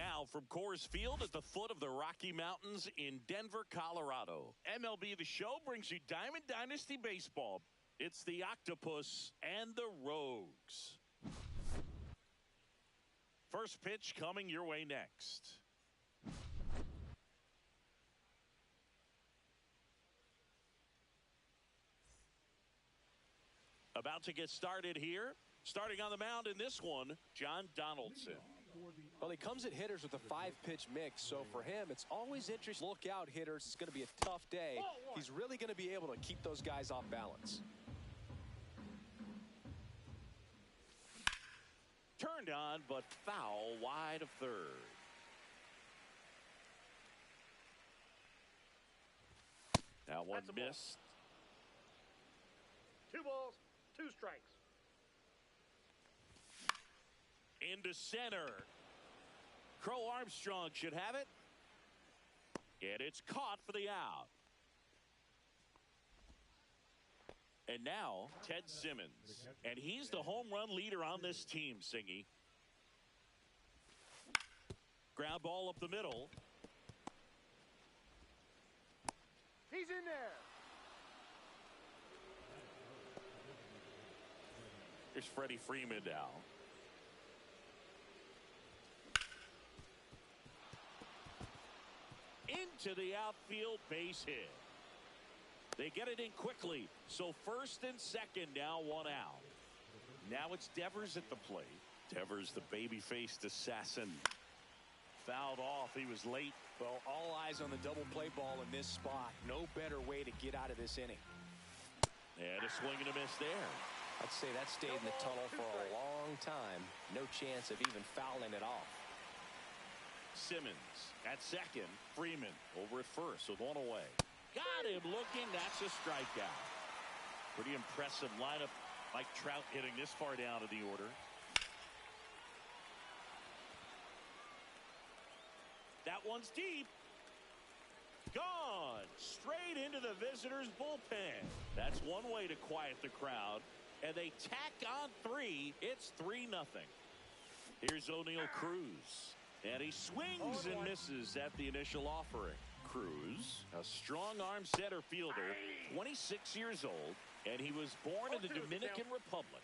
Now from Coors Field at the foot of the Rocky Mountains in Denver, Colorado. MLB The Show brings you Diamond Dynasty Baseball. It's the Octopus and the Rogues. First pitch coming your way next. About to get started here. Starting on the mound in this one, John Donaldson. Well, he comes at hitters with a 5-pitch mix, so for him, it's always interesting. Look out, hitters. It's going to be a tough day. He's really going to be able to keep those guys off balance. Turned on, but foul wide of third. That one missed. 2 balls, 2 strikes. Into center. Crow Armstrong should have it. And it's caught for the out. And now Ted Simmons. And he's the home run leader on this team, Singy. Ground ball up the middle. He's in there. Here's Freddie Freeman now. Into the outfield, base hit. They get it in quickly. So first and second now, 1 out. Now it's Devers at the plate. Devers, the baby-faced assassin. Fouled off. He was late. Well, all eyes on the double play ball in this spot. No better way to get out of this inning. And a swing and a miss there. I'd say that stayed in the tunnel for a long time. No chance of even fouling it off. Simmons at second. Freeman over at first with 1 away. Got him looking. That's a strikeout. Pretty impressive lineup. Mike Trout hitting this far down in the order. That one's deep. Gone. Straight into the visitors' bullpen. That's one way to quiet the crowd. And they tack on 3. It's 3-0. Here's O'Neal Cruz. And he swings and misses at the initial offering. Cruz, a strong arm center fielder, 26 years old, and he was born in the Dominican Republic.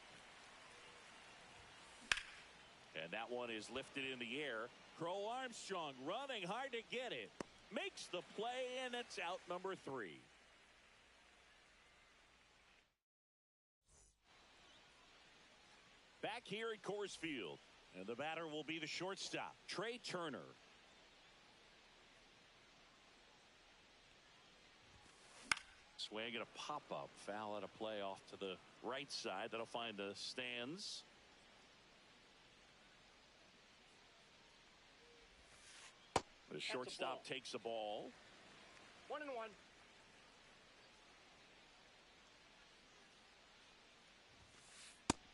And that one is lifted in the air. Crow Armstrong running hard to get it. Makes the play, and it's out number 3. Back here at Coors Field. And the batter will be the shortstop, Trey Turner. Swing and a pop-up. Foul at a play off to the right side. That'll find the stands. The shortstop takes the ball. 1-1.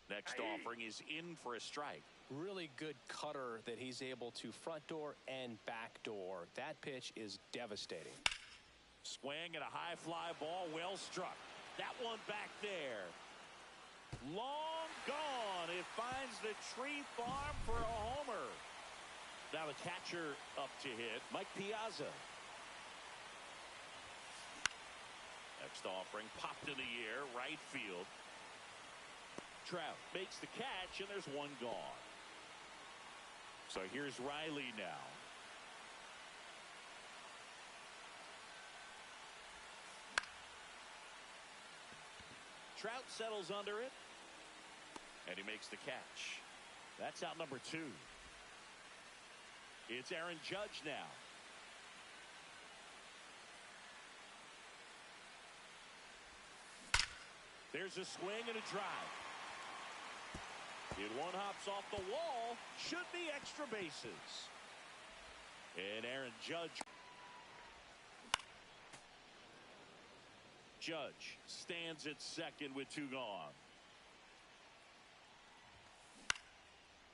Next offering is in for a strike. Really good cutter that he's able to front door and back door. That pitch is devastating. Swing and a high fly ball, well struck. That one back there. Long gone. It finds the tree farm for a homer. Now the catcher up to hit, Mike Piazza. Next offering popped in the air, right field. Trout makes the catch, and there's 1 gone. So here's Riley now. Trout settles under it, and he makes the catch. That's out number 2. It's Aaron Judge now. There's a swing and a drive. It one hops off the wall. Should be extra bases. And Aaron Judge. Judge stands at second with 2 gone.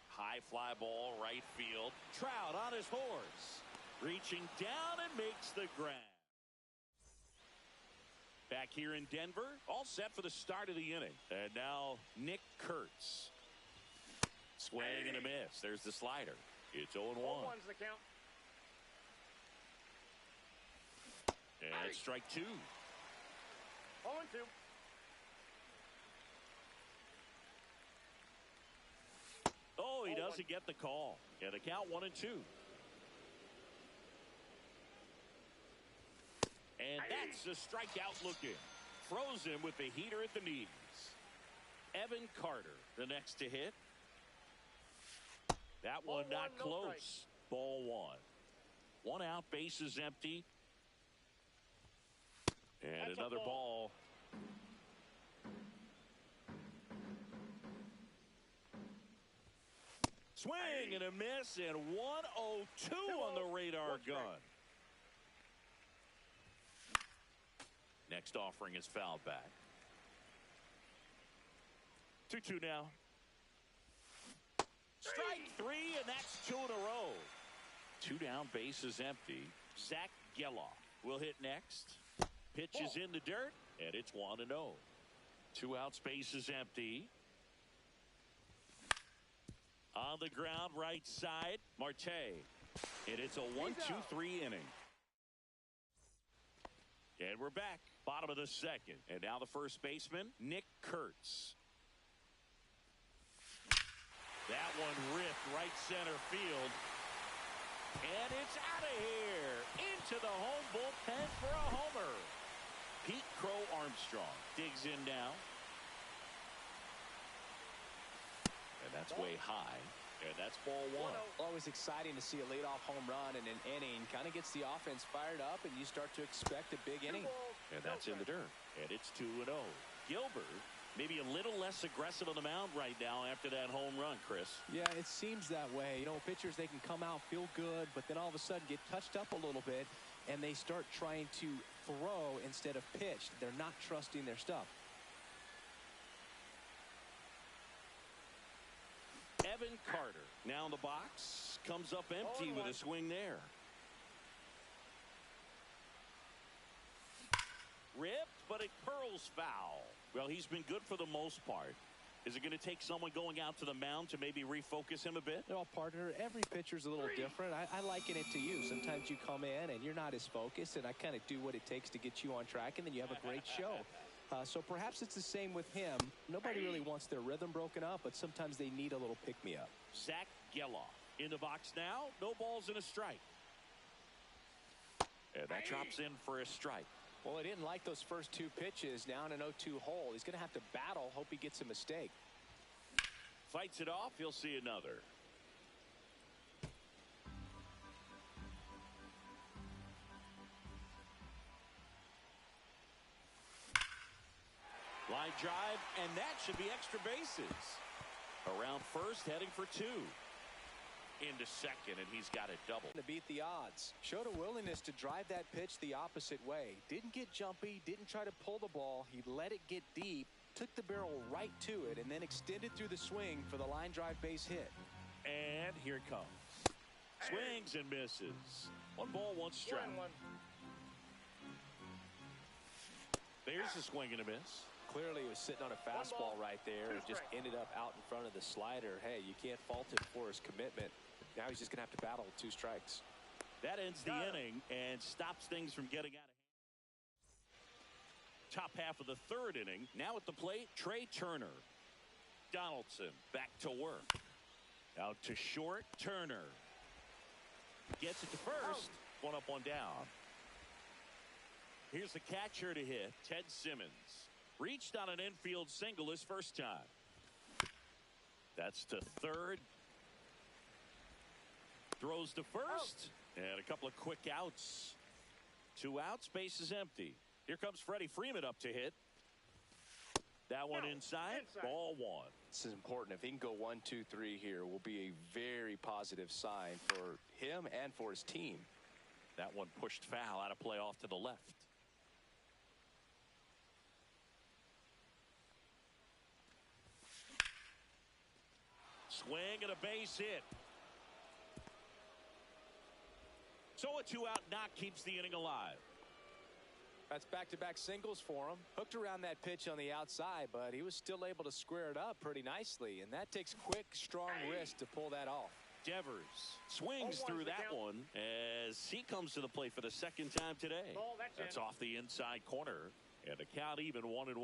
High fly ball, right field. Trout on his horse. Reaching down and makes the grab. Back here in Denver, all set for the start of the inning. And now Nick Kurtz. Swing and a miss. There's the slider. It's 0-1. 0-1's the count. And strike two. 0-2. Oh, he doesn't get the call. And the count 1-2. And that's a strikeout looking. Throws him with the heater at the knees. Evan Carter, the next to hit. That one not close. Ball one. One out, bases empty. And another ball. Swing and a miss, and 1-0-2 on the radar gun. Next offering is fouled back. 2-2 now. Strike three, and that's two in a row. Two down, bases empty. Zach Geloff will hit next. Pitch is in the dirt, and it's 1-0. Two outs, bases empty. On the ground, right side, Marte. And it's a 1-2-3 inning. And we're back. Bottom of the second. And now the first baseman, Nick Kurtz. That one ripped right center field. And it's out of here. Into the home bullpen for a homer. Pete Crow Armstrong digs in now. And that's way high. And that's ball one. Always exciting to see a leadoff home run in an inning. Kind of gets the offense fired up, and you start to expect a big inning. And that's in the dirt. And it's 2-0. Gilbert maybe a little less aggressive on the mound right now after that home run, Chris. Yeah, it seems that way. You know, pitchers, they can come out, feel good, but then all of a sudden get touched up a little bit, and they start trying to throw instead of pitch. They're not trusting their stuff. Evan Carter now in the box, comes up empty with a swing there. Ripped, but it curls foul. Well, he's been good for the most part. Is it going to take someone going out to the mound to maybe refocus him a bit? Well, partner, every pitcher's a little different. I liken it to you. Sometimes you come in and you're not as focused, and I kind of do what it takes to get you on track, and then you have a great show. So perhaps it's the same with him. Nobody really wants their rhythm broken up, but sometimes they need a little pick-me-up. Zach Geloff in the box now. No balls and a strike. And that drops in for a strike. Well, he didn't like those first two pitches. Now in an 0-2 hole. He's going to have to battle. Hope he gets a mistake. Fights it off. He'll see another. Line drive, and that should be extra bases. Around first, heading for two. Into second, and he's got it double. To beat the odds. Showed a willingness to drive that pitch the opposite way. Didn't get jumpy, didn't try to pull the ball. He let it get deep, took the barrel right to it, and then extended through the swing for the line drive base hit. And here it comes. Swings and misses. One ball, one strike. There's a swing and a miss. Clearly, he was sitting on a fastball right there. It just ended up out in front of the slider. Hey, you can't fault him for his commitment. Now he's just going to have to battle with two strikes. That ends the inning and stops things from getting out of hand. Top half of the third inning. Now at the plate, Trey Turner. Donaldson back to work. Out to short, Turner. Gets it to first. One up, one down. Here's the catcher to hit, Ted Simmons. Reached on an infield single his first time. That's to third. Throws to first. And a couple of quick outs. Two outs, base is empty. Here comes Freddie Freeman up to hit. That one inside. Ball one. This is important. If he can go 1-2-3 here, will be a very positive sign for him and for his team. That one pushed foul out of play off to the left. Swing and a base hit. So a two-out knock keeps the inning alive. That's back-to-back singles for him. Hooked around that pitch on the outside, but he was still able to square it up pretty nicely. And that takes quick, strong wrist to pull that off. Devers swings through that one as he comes to the plate for the second time today. Ball, That's off the inside corner, and the count even 1-1.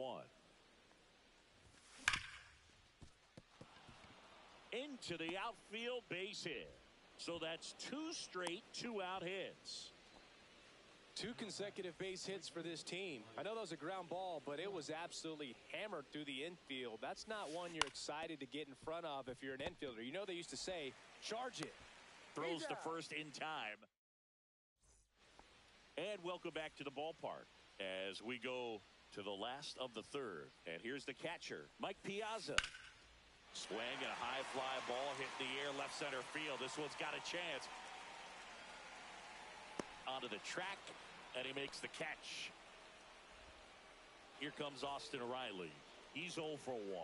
Into the outfield, base hit. So that's 2 straight 2-out hits. 2 consecutive base hits for this team. I know that was a ground ball, but it was absolutely hammered through the infield. That's not one you're excited to get in front of if you're an infielder. You know they used to say, charge it. Throws to first in time. And welcome back to the ballpark as we go to the last of the third. And here's the catcher, Mike Piazza. Swing and a high fly ball hit in the air, left center field. This one's got a chance. Onto the track, and he makes the catch. Here comes Austin Riley. He's 0 for 1.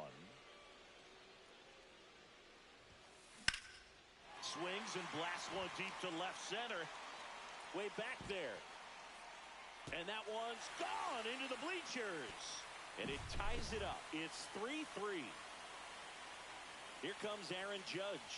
Swings and blasts one deep to left center. Way back there. And that one's gone into the bleachers. And it ties it up. It's 3-3. Here comes Aaron Judge.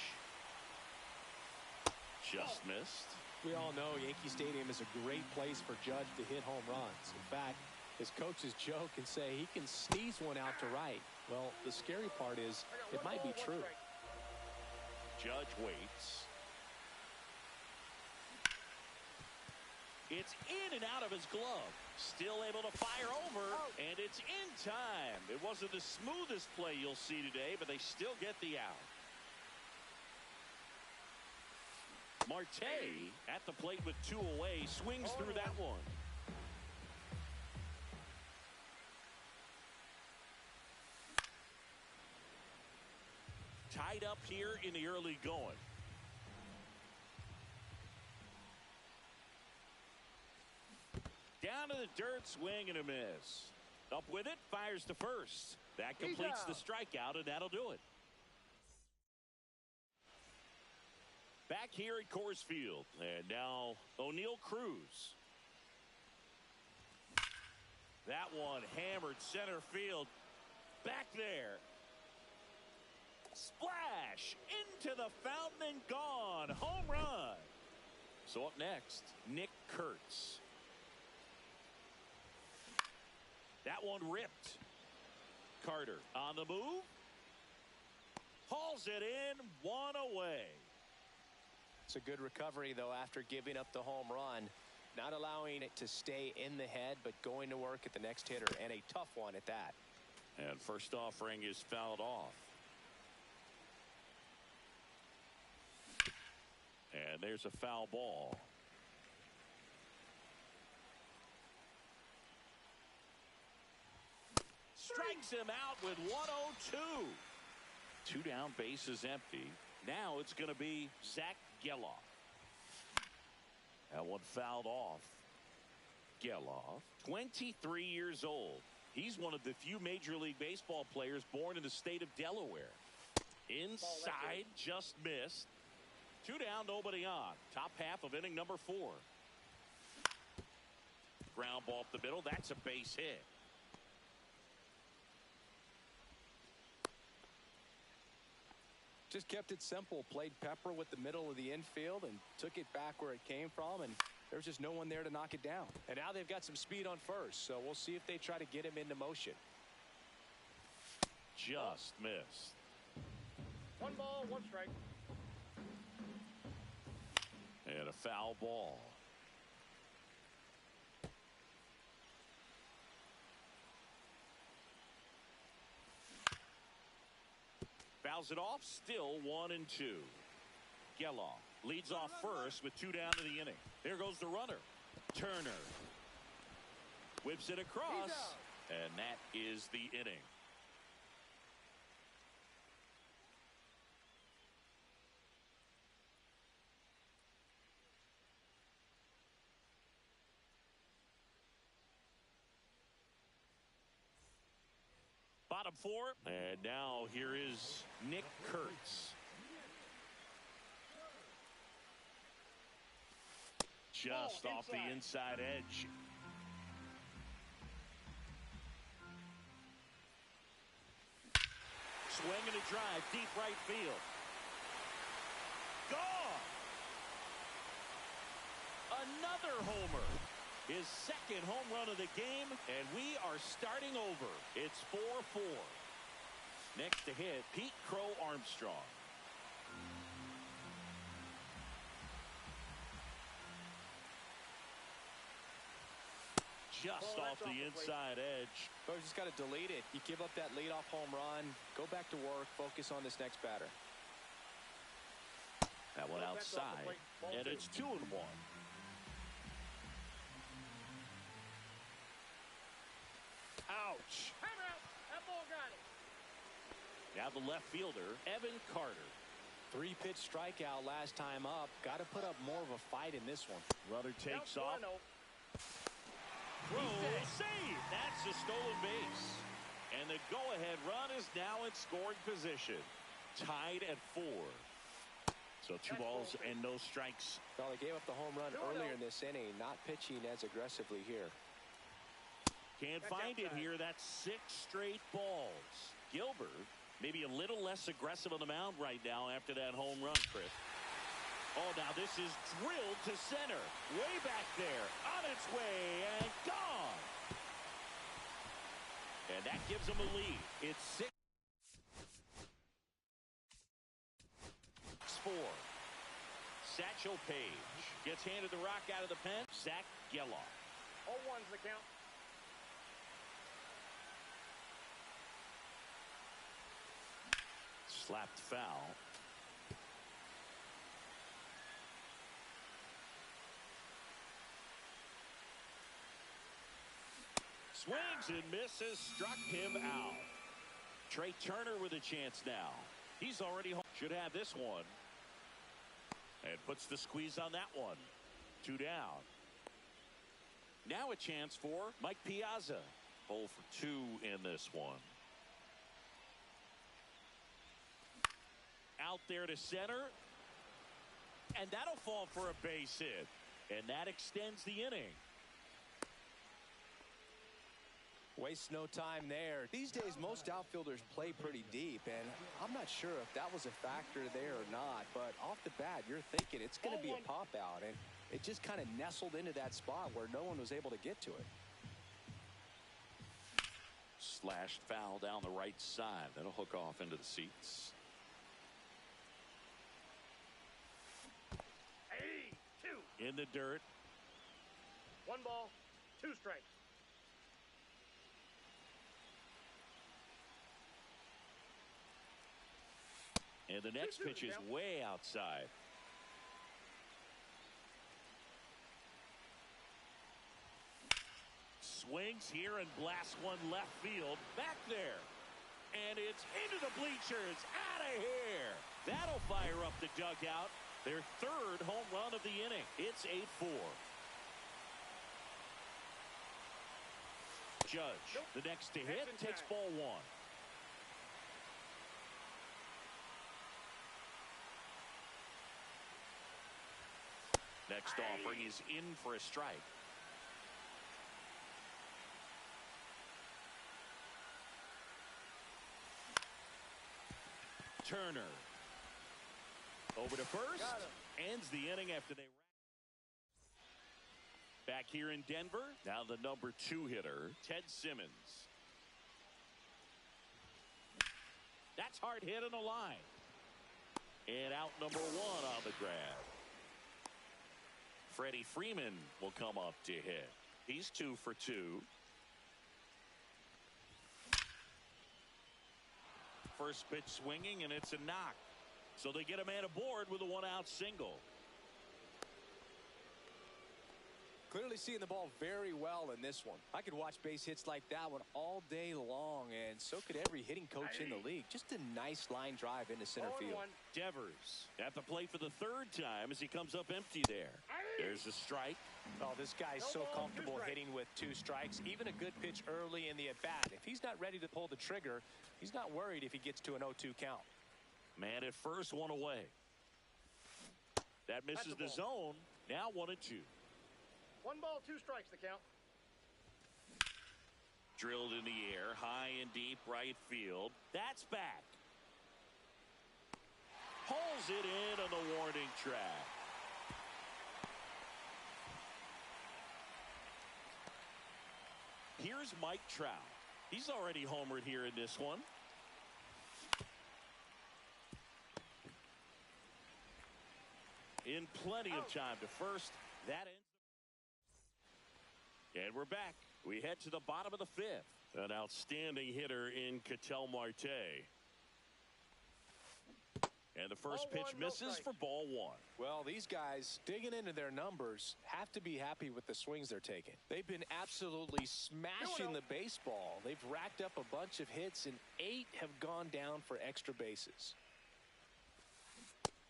Just missed. We all know Yankee Stadium is a great place for Judge to hit home runs. In fact, his coaches joke and say he can sneeze one out to right. Well, the scary part is it might be true. Judge waits. It's in and out of his glove. Still able to fire over, and it's in time. It wasn't the smoothest play you'll see today, but they still get the out. Marte at the plate with 2 away, swings through that one. Tied up here in the early going. Down to the dirt, swing and a miss. Up with it, fires to first. That completes the strikeout, and that'll do it. Back here at Coors Field, and now O'Neal Cruz. That one hammered center field. Back there. Splash into the fountain and gone. Home run. So up next, Nick Kurtz. That one ripped. Carter on the move. Hauls it in, 1 away. It's a good recovery, though, after giving up the home run. Not allowing it to stay in the head, but going to work at the next hitter, and a tough one at that. And first offering is fouled off. And there's a foul ball. Strikes him out with 102. 2 down, bases empty. Now it's going to be Zach Geloff. That one fouled off. Geloff, 23 years old. He's one of the few Major League Baseball players born in the state of Delaware. Inside, just missed. 2 down, nobody on. Top half of inning number 4. Ground ball up the middle. That's a base hit. Just kept it simple. Played pepper with the middle of the infield and took it back where it came from, and there was just no one there to knock it down. And now they've got some speed on first, so we'll see if they try to get him into motion. Just missed. 1 ball, 1 strike. And a foul ball. Fouls it off, still 1-2. Geloff leads off first with 2 down to the inning. There goes the runner. Turner whips it across, and that is the inning. Bottom 4, and now here is Nick Kurtz. Just off the inside edge. Swing and a drive, deep right field. another homer. His second home run of the game, and we are starting over. It's 4-4. Next to hit, Pete Crow Armstrong. Just off the inside edge. Coach just got to delete it. You give up that leadoff home run, go back to work, focus on this next batter. That one outside, and it's 2-1. Ouch. Timeout. That ball got it. Now the left fielder, Evan Carter. 3-pitch strikeout last time up. Got to put up more of a fight in this one. Runner takes Down off. 4-0. Throw, save. That's a stolen base. And the go-ahead run is now in scoring position. Tied at 4. So 2 balls and no strikes. Well, they gave up the home run earlier in this inning, not pitching as aggressively here. Can't find it here. That's 6 straight balls. Gilbert maybe a little less aggressive on the mound right now after that home run, Chris. Oh, now this is drilled to center. Way back there. On its way and gone. And that gives them a lead. It's 6-4. Satchel Paige gets handed the rock out of the pen. Zach Geloff. 0-1's the count. Slapped foul. Swings and misses, struck him out. Trey Turner with a chance now. He's already home. Should have this one. And puts the squeeze on that one. 2 down. Now a chance for Mike Piazza. 0 for 2 in this one. Out there to center. And that'll fall for a base hit. And that extends the inning. Waste no time there. These days, most outfielders play pretty deep, and I'm not sure if that was a factor there or not, but off the bat, you're thinking it's going to be a pop-out, and it just kind of nestled into that spot where no one was able to get to it. Slashed foul down the right side. That'll hook off into the seats. Hey, 2. In the dirt. 1 ball, 2 strikes. And the next pitch is way outside. Swings here and blasts one left field. Back there. And it's into the bleachers. Out of here. That'll fire up the dugout. Their 3rd home run of the inning. It's 8-4. Judge, the next to hit, takes ball 1. Next offering is in for a strike. Turner. Over to first. Ends the inning after they. Back here in Denver. Now the number 2 hitter, Ted Simmons. That's hard hit on the line. And out number 1 on the grab. Freddie Freeman will come up to hit. He's 2 for 2. First pitch swinging, and it's a knock. So they get a man aboard with a 1-out single. Clearly seeing the ball very well in this one. I could watch base hits like that one all day long, and so could every hitting coach in the league. Just a nice line drive into center field. Devers at the plate for the 3rd time as he comes up empty there. There's a strike. Oh, this guy's so comfortable hitting with 2 strikes. Even a good pitch early in the at-bat. If he's not ready to pull the trigger, he's not worried if he gets to an 0-2 count. Man at first, 1 away. That misses the zone. Now 1-2. 1 ball, 2 strikes the count. Drilled in the air, high and deep right field. That's back. Hauls it in on the warning track. Here's Mike Trout. He's already homered here in this one. In plenty of time to first. That ends. And we're back. We head to the bottom of the fifth. An outstanding hitter in Ketel Marte. And the first pitch misses for ball one. Well, these guys digging into their numbers have to be happy with the swings they're taking. They've been absolutely smashing the baseball. They've racked up a bunch of hits, and 8 have gone down for extra bases.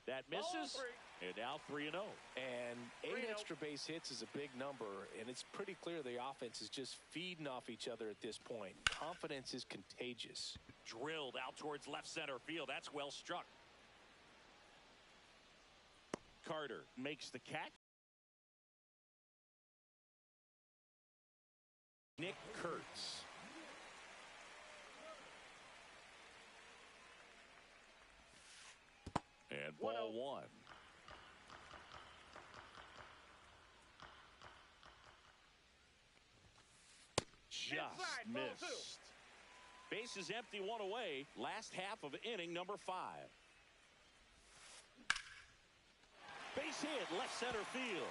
That misses, and now 3-0. And 8 extra base hits is a big number, and it's pretty clear the offense is just feeding off each other at this point. Confidence is contagious. Drilled out towards left center field. That's well struck. Carter makes the catch. Nick Kurtz. And ball one. Just missed. Base is empty, one away. Last half of inning number 5. Base hit, left center field.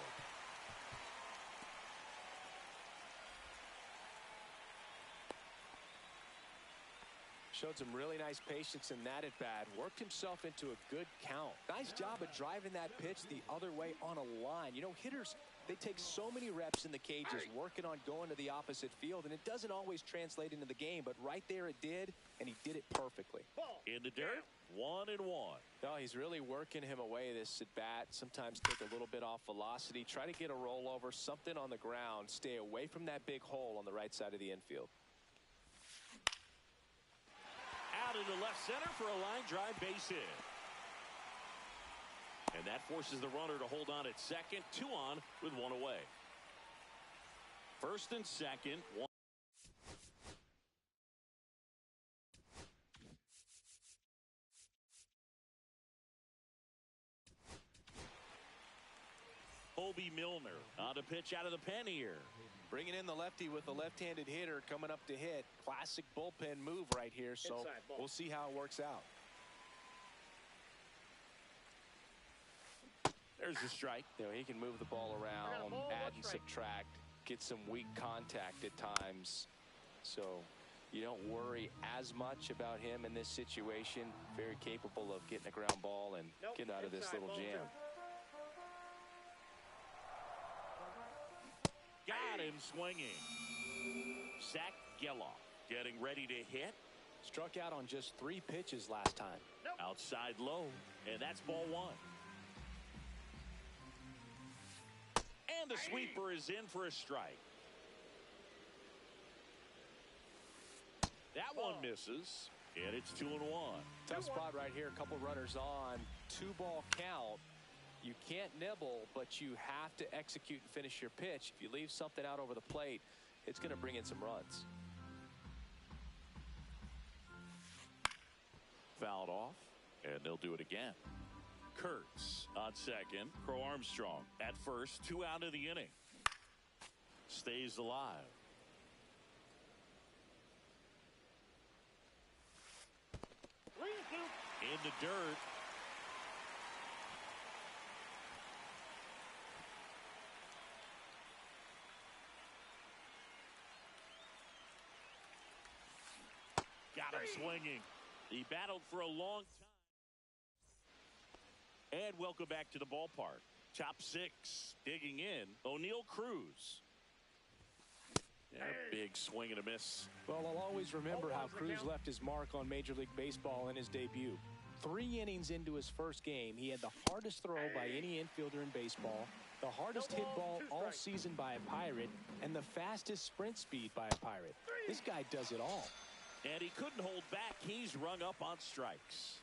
Showed some really nice patience in that at bat. Worked himself into a good count. Nice job of driving that pitch the other way on a line. You know, hitters, they take so many reps in the cages working on going to the opposite field, and it doesn't always translate into the game, but right there it did, and he did it perfectly. In the dirt, 1-1. No, he's really working him away this at bat. Sometimes take a little bit off velocity, try to get a rollover, something on the ground, stay away from that big hole on the right side of the infield. Out into left center for a line drive base hit. And that forces the runner to hold on at second. 2 on with 1 away. First and second. 1. Bobby Milner on the pitch out of the pen here. Bringing in the lefty with the left-handed hitter coming up to hit. Classic bullpen move right here, so we'll see how it works out. There's the strike. You know, he can move the ball around, add and subtract, get some weak contact at times. So you don't worry as much about him in this situation. Very capable of getting a ground ball and getting out of this little jam. Got him swinging. Zach Geloff getting ready to hit. Struck out on just 3 pitches last time. Outside low, and that's ball 1. And the sweeper is in for a strike. That one misses, and it's 2-1. Tough spot right here. A couple runners on. 2-ball count. You can't nibble, but you have to execute and finish your pitch. If you leave something out over the plate, it's going to bring in some runs. Fouled off, and they'll do it again. Kurtz on second. Crow Armstrong at first. 2 out of the inning. Stays alive. In the dirt. Got him swinging. He battled for a long time. And welcome back to the ballpark. Top 6 digging in. O'Neal Cruz. And a big swing and a miss. Well, I'll always remember how Cruz left his mark on Major League Baseball in his debut. 3 innings into his first game, he had the hardest throw by any infielder in baseball, the hardest hit ball all season by a Pirate, and the fastest sprint speed by a Pirate. This guy does it all. And he couldn't hold back. He's rung up on strikes.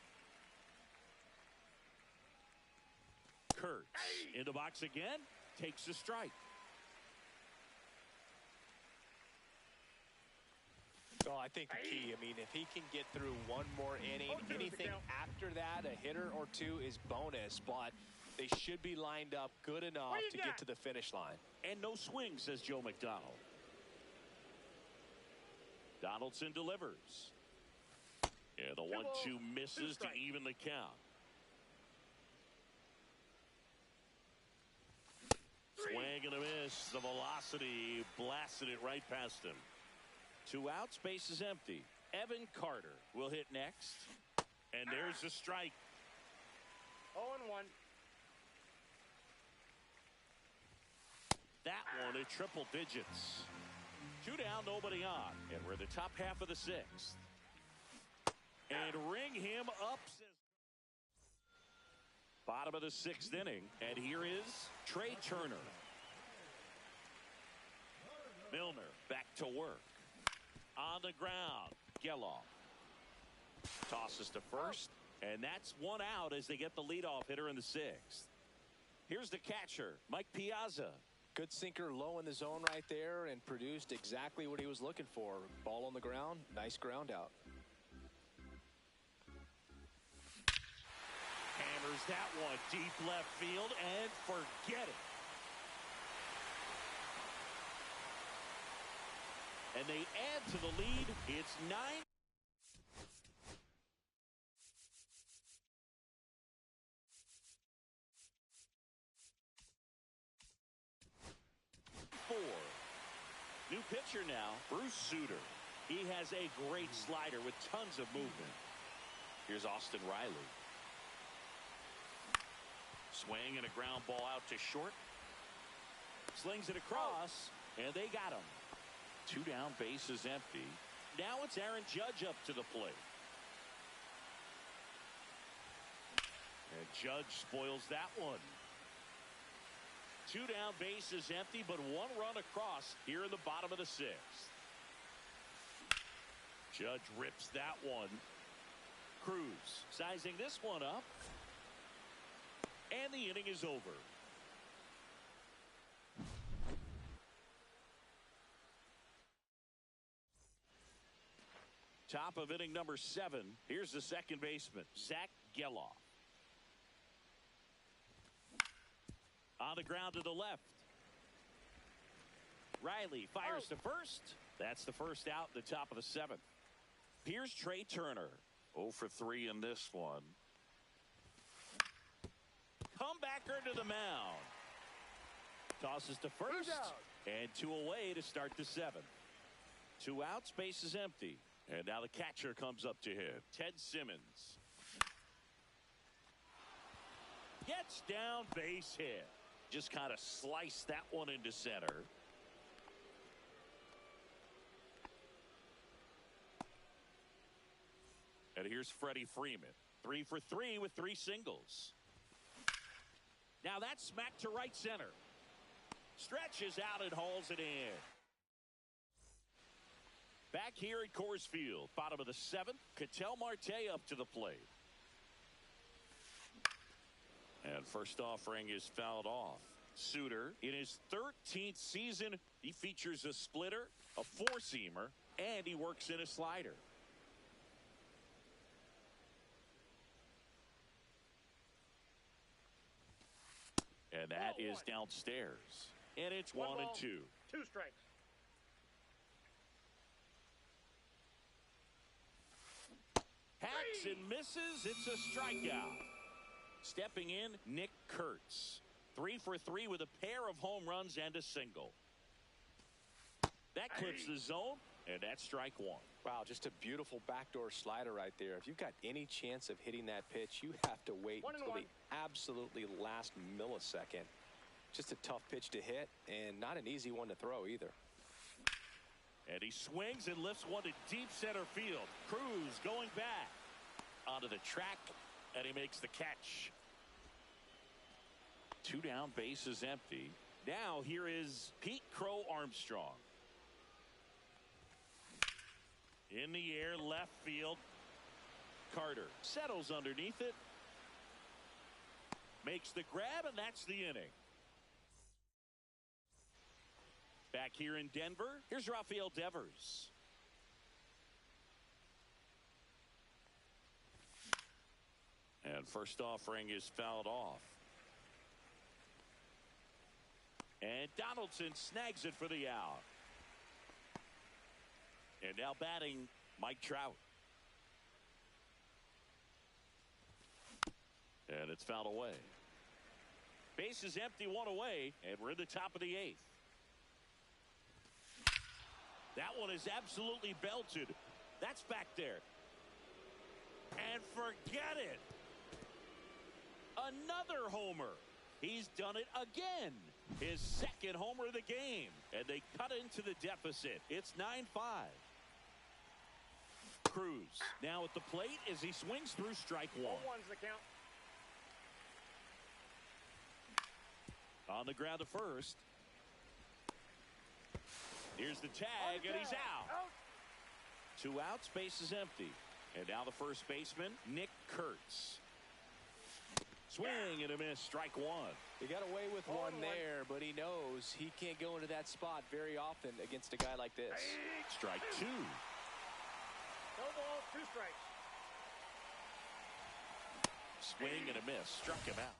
Kurtz in the box again. Takes a strike. Oh, I think the key, I mean, if he can get through 1 more inning, anything after that, a hitter or 2 is bonus, but they should be lined up good enough to get to the finish line. And no swing, says Joe McDonald. Donaldson delivers. And the 1-2 misses to even the count. Swing and a miss. The velocity blasted it right past him. 2 outs, base is empty. Evan Carter will hit next. And there's a strike. 0-1. That one at triple digits. 2 down, nobody on. And we're in the top half of the 6th. And ring him up. Bottom of the 6th inning. And here is Trey Turner. Milner back to work. On the ground. Geloff tosses to first. And that's 1 out as they get the leadoff hitter in the 6th. Here's the catcher, Mike Piazza. Good sinker low in the zone right there and produced exactly what he was looking for. Ball on the ground. Nice ground out. Hammers that one deep left field and forget it. And they add to the lead. It's 9. New pitcher now, Bruce Sutter. He has a great slider with tons of movement. Here's Austin Riley. Swing and a ground ball out to short. Slings it across, and they got him. 2 down, base is empty. Now it's Aaron Judge up to the plate. And Judge spoils that one. 2 down, base is empty, but 1 run across here in the bottom of the 6th. Judge rips that one. Cruz sizing this one up. And the inning is over. Top of inning number 7. Here's the second baseman, Zach Geloff. On the ground to the left. Riley fires to first. That's the first out in the top of the 7th. Here's Trey Turner. 0 for 3 in this one. Comebacker to the mound. Tosses to first. And 2 away to start the 7th. 2 outs, base is empty. And now the catcher comes up to hit. Ted Simmons. Gets down, base hit. Just kind of sliced that one into center. And here's Freddie Freeman. 3 for 3 with 3 singles. Now that's smacked to right center. Stretches out and hauls it in. Back here at Coors Field, bottom of the 7th, Ketel Marte up to the plate. And first offering is fouled off. Sutter, in his 13th season, he features a splitter, a 4-seamer, and he works in a slider. And that is downstairs. And it's 1 and 2. 2 strikes. Hacks and misses. It's a strikeout. Stepping in, Nick Kurtz. 3 for 3 with a pair of home runs and a single. That clips the zone, and that's strike 1. Wow, just a beautiful backdoor slider right there. If you've got any chance of hitting that pitch, you have to wait until the absolutely last millisecond. Just a tough pitch to hit, and not an easy one to throw either. And he swings and lifts one to deep center field. Cruz going back onto the track, and he makes the catch. 2 down, base is empty. Now here is Pete Crow Armstrong. In the air, left field. Carter settles underneath it. Makes the grab, and that's the inning. Back here in Denver, here's Rafael Devers. And first offering is fouled off. And Donaldson snags it for the out. And now batting, Mike Trout. And it's fouled away. Base is empty, one away, and we're in the top of the 8th. That one is absolutely belted. That's back there. And forget it. Another homer. He's done it again. His second homer of the game. And they cut into the deficit. It's 9-5. Cruz now at the plate as he swings through strike one. 0-1's the count. On the ground to first. Here's the tag, and he's out. 2 outs, base is empty. And now the first baseman, Nick Kurtz. Swing and a miss, strike one. He got away with one there, but he knows he can't go into that spot very often against a guy like this. Strike 2. No balls, 2 strikes. Swing and a miss, struck him out.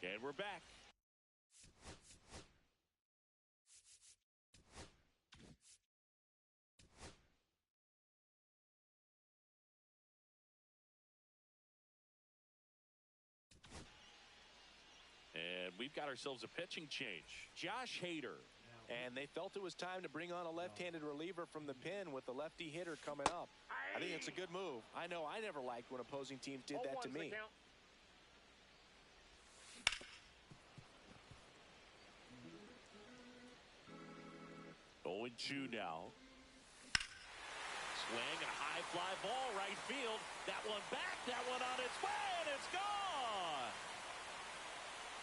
And we're back. And we've got ourselves a pitching change. Josh Hader. And they felt it was time to bring on a left-handed reliever from the pen with the lefty hitter coming up. I think it's a good move. I know I never liked when opposing teams did that to me. 0-2 now. Swing and a high fly ball right field. That one back, that one on its way, and it's gone.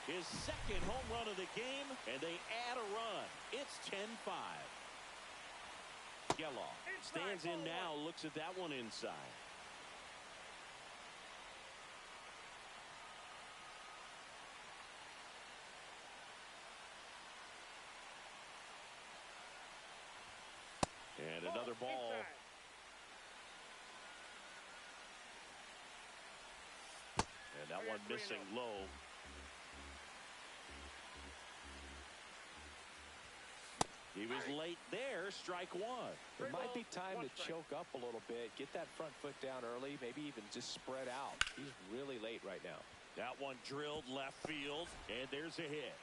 His second home run of the game, and they add a run. It's 10-5. Geloff stands in now, looks at that one inside. And another ball. And that one missing low. He was late there, strike one. It might be time to choke up a little bit, get that front foot down early, maybe even just spread out. He's really late right now. That one drilled left field, and there's a hit.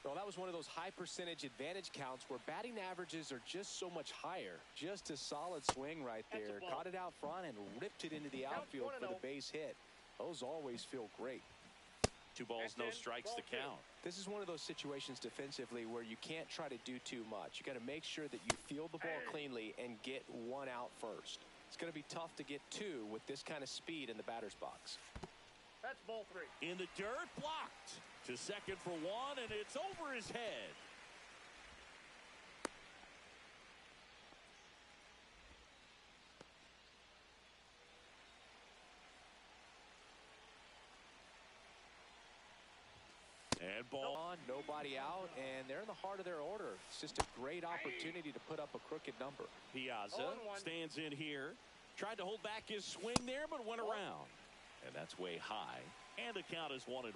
Well, that was one of those high percentage advantage counts where batting averages are just so much higher. Just a solid swing right there. Caught it out front and ripped it into the outfield for the base hit. Those always feel great. 2 balls, no strikes to count. This is one of those situations defensively where you can't try to do too much. You got to make sure that you field the ball cleanly and get 1 out first. It's going to be tough to get 2 with this kind of speed in the batter's box. That's ball 3. In the dirt, blocked. To second for 1, and it's over his head. And ball on, nobody out, and they're in the heart of their order. It's just a great opportunity to put up a crooked number. Piazza stands in here. Tried to hold back his swing there, but went around. And that's way high. And the count is 1-1.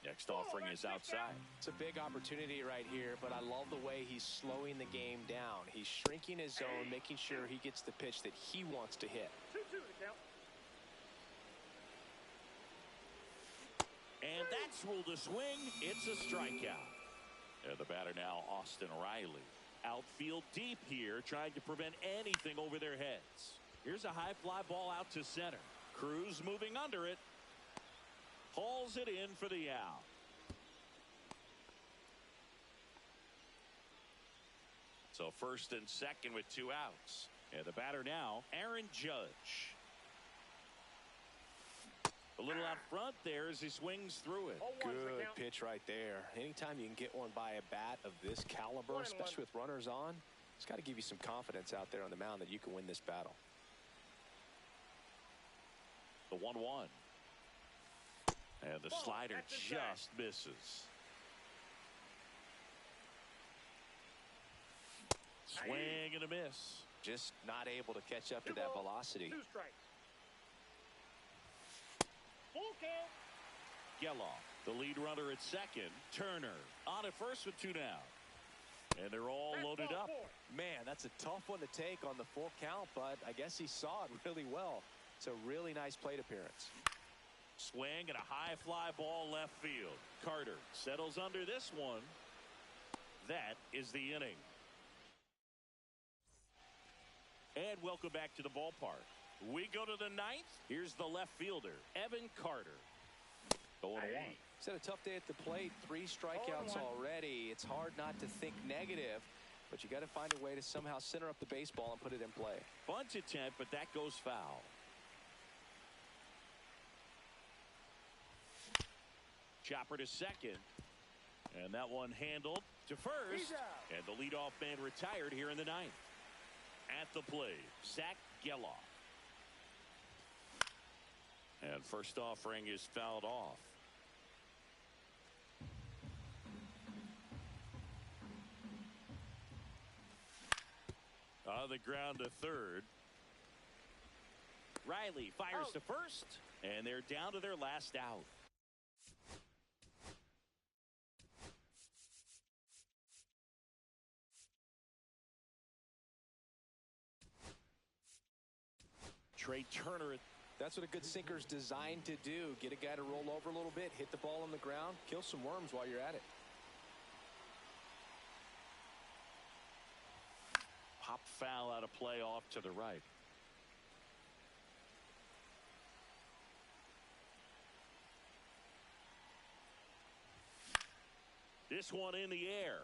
Next offering is outside. It's a big opportunity right here, but I love the way he's slowing the game down. He's shrinking his zone, making sure he gets the pitch that he wants to hit. 2-2 to count. And that's ruled a swing. It's a strikeout. And the batter now, Austin Riley. Outfield deep here, trying to prevent anything over their heads. Here's a high fly ball out to center. Cruz moving under it. Hauls it in for the out. So first and second with 2 outs. And the batter now, Aaron Judge. A little out front there as he swings through it. Good pitch right there. Anytime you can get one by a bat of this caliber, especially with runners on, it's got to give you some confidence out there on the mound that you can win this battle. The 1-1. And the slider just misses. Swing and a miss. Just not able to catch up to that velocity. 2 strikes. Full count. Geloff The lead runner at second, Turner, on at first with two down. And they're all loaded up. Man, that's a tough one to take on the full count, but I guess he saw it really well. It's a really nice plate appearance. Swing and a high fly ball left field. Carter settles under this one. That is the inning. And welcome back to the ballpark. We go to the ninth. Here's the left fielder, Evan Carter. 0-1. He's had a tough day at the plate. 3 strikeouts already. It's hard not to think negative, but you got to find a way to somehow center up the baseball and put it in play. Bunt attempt, but that goes foul. Chopper to second. And that one handled to first. And the leadoff man retired here in the ninth. At the plate, Zach Geloff. And first offering is fouled off. On the ground to third. Riley fires to first. And they're down to their last out. Trey Turner. That's what a good sinker's designed to do. Get a guy to roll over a little bit, hit the ball on the ground, kill some worms while you're at it. Pop foul out of play off to the right. This one in the air.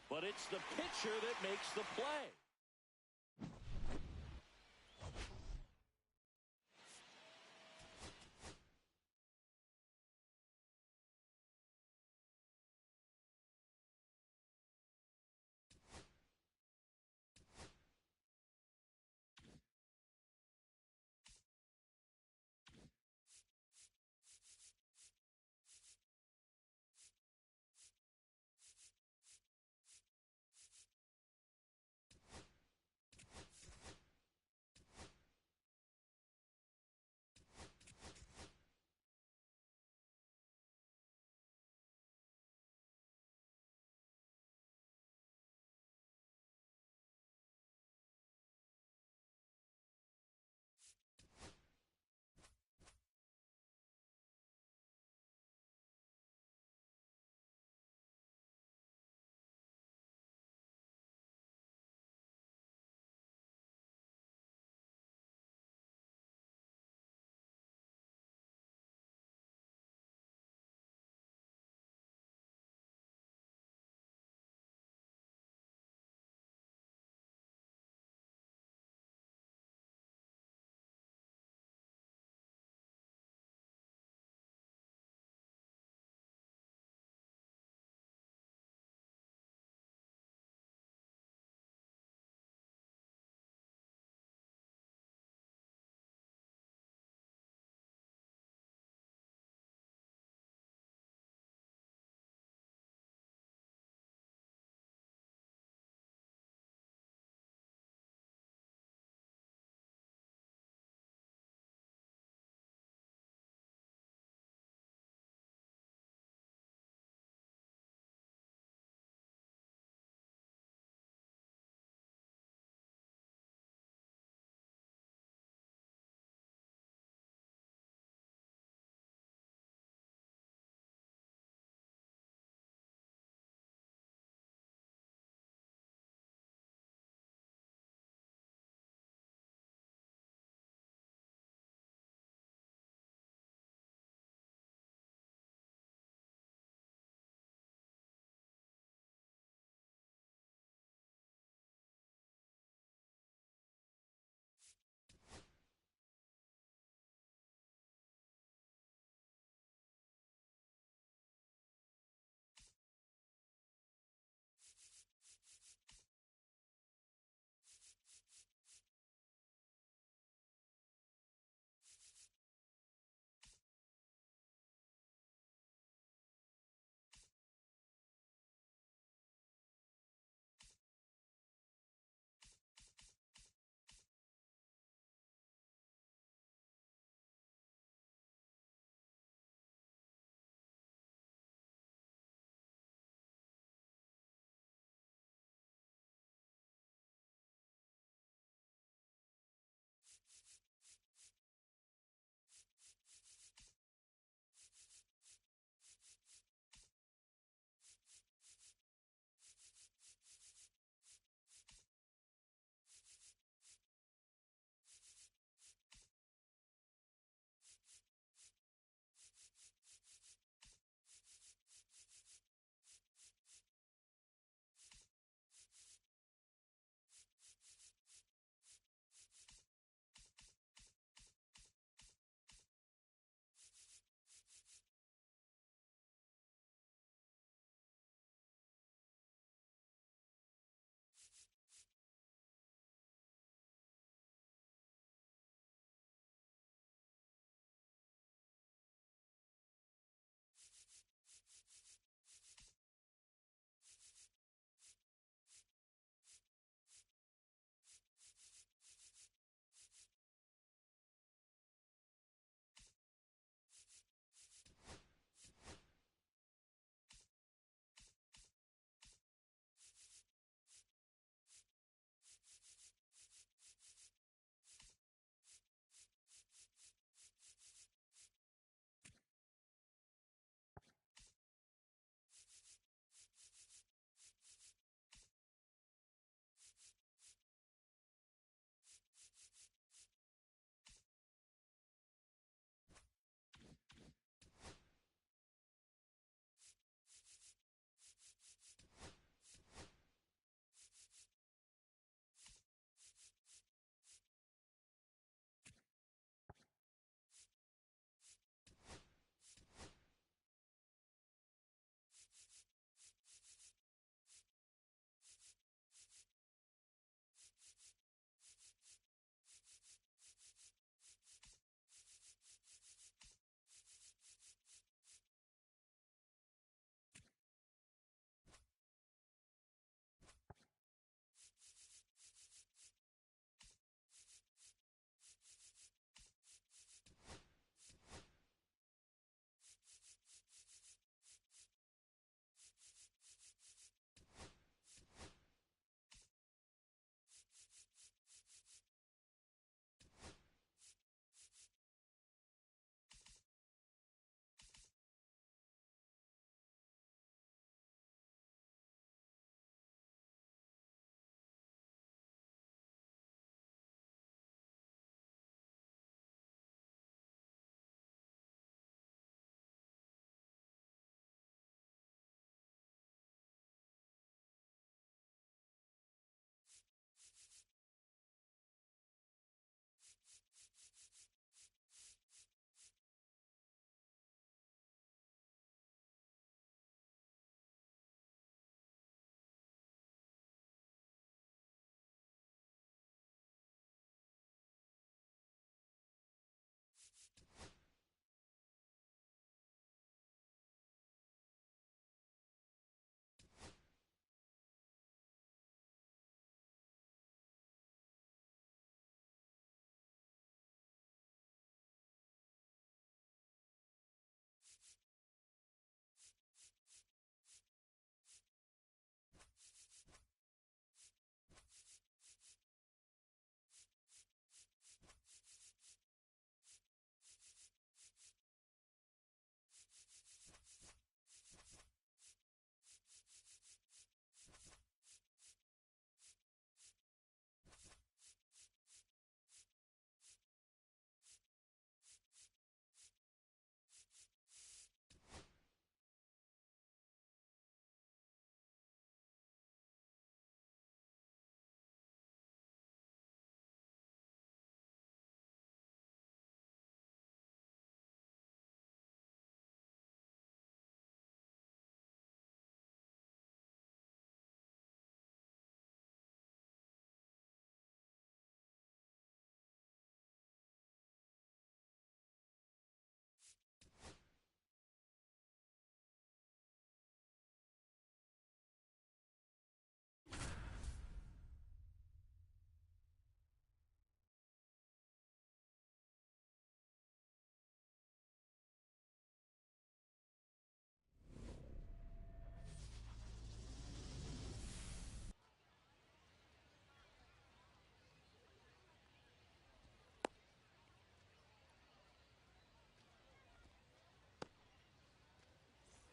But it's the pitcher that makes the play.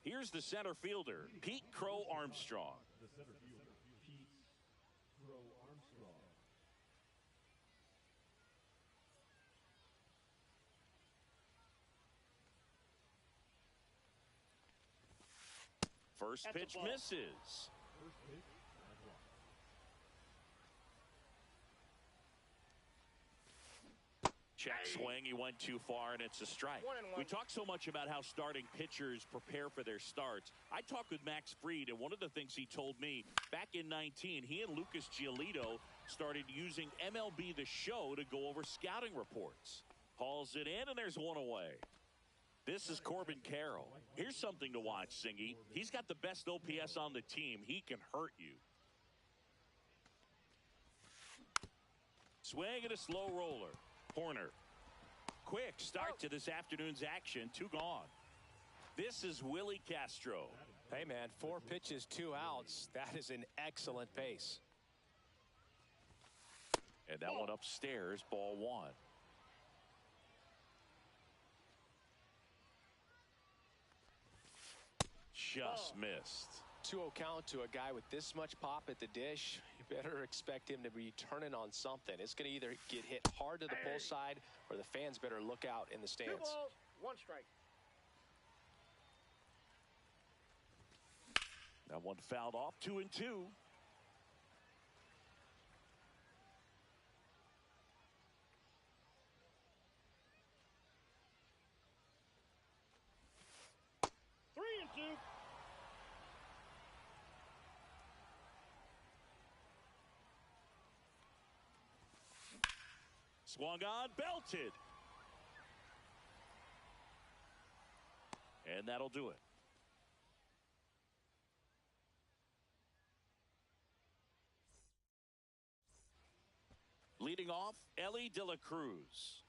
Here's the center fielder, Pete Crow Armstrong. First pitch misses. Check swing. He went too far, and it's a strike. We talk so much about how starting pitchers prepare for their starts. I talked with Max Fried, and one of the things he told me back in 19, he and Lucas Giolito started using MLB The Show to go over scouting reports. Hauls it in, and there's one away. This is Corbin Carroll. Here's something to watch, Singy. He's got the best OPS on the team. He can hurt you. Swing and a slow roller. Horner. Quick start to this afternoon's action. 2 gone. This is Willie Castro. Hey, man, 4 pitches, 2 outs. That is an excellent pace. And that one upstairs, ball 1. Just missed. 2-0 count to a guy with this much pop at the dish. You better expect him to be turning on something. It's going to either get hit hard to the pull side, or the fans better look out in the stands. 2 balls, 1 strike. That one fouled off. 2-2. Three and 2. Swung on, belted. And that'll do it. Leading off, Elly De La Cruz.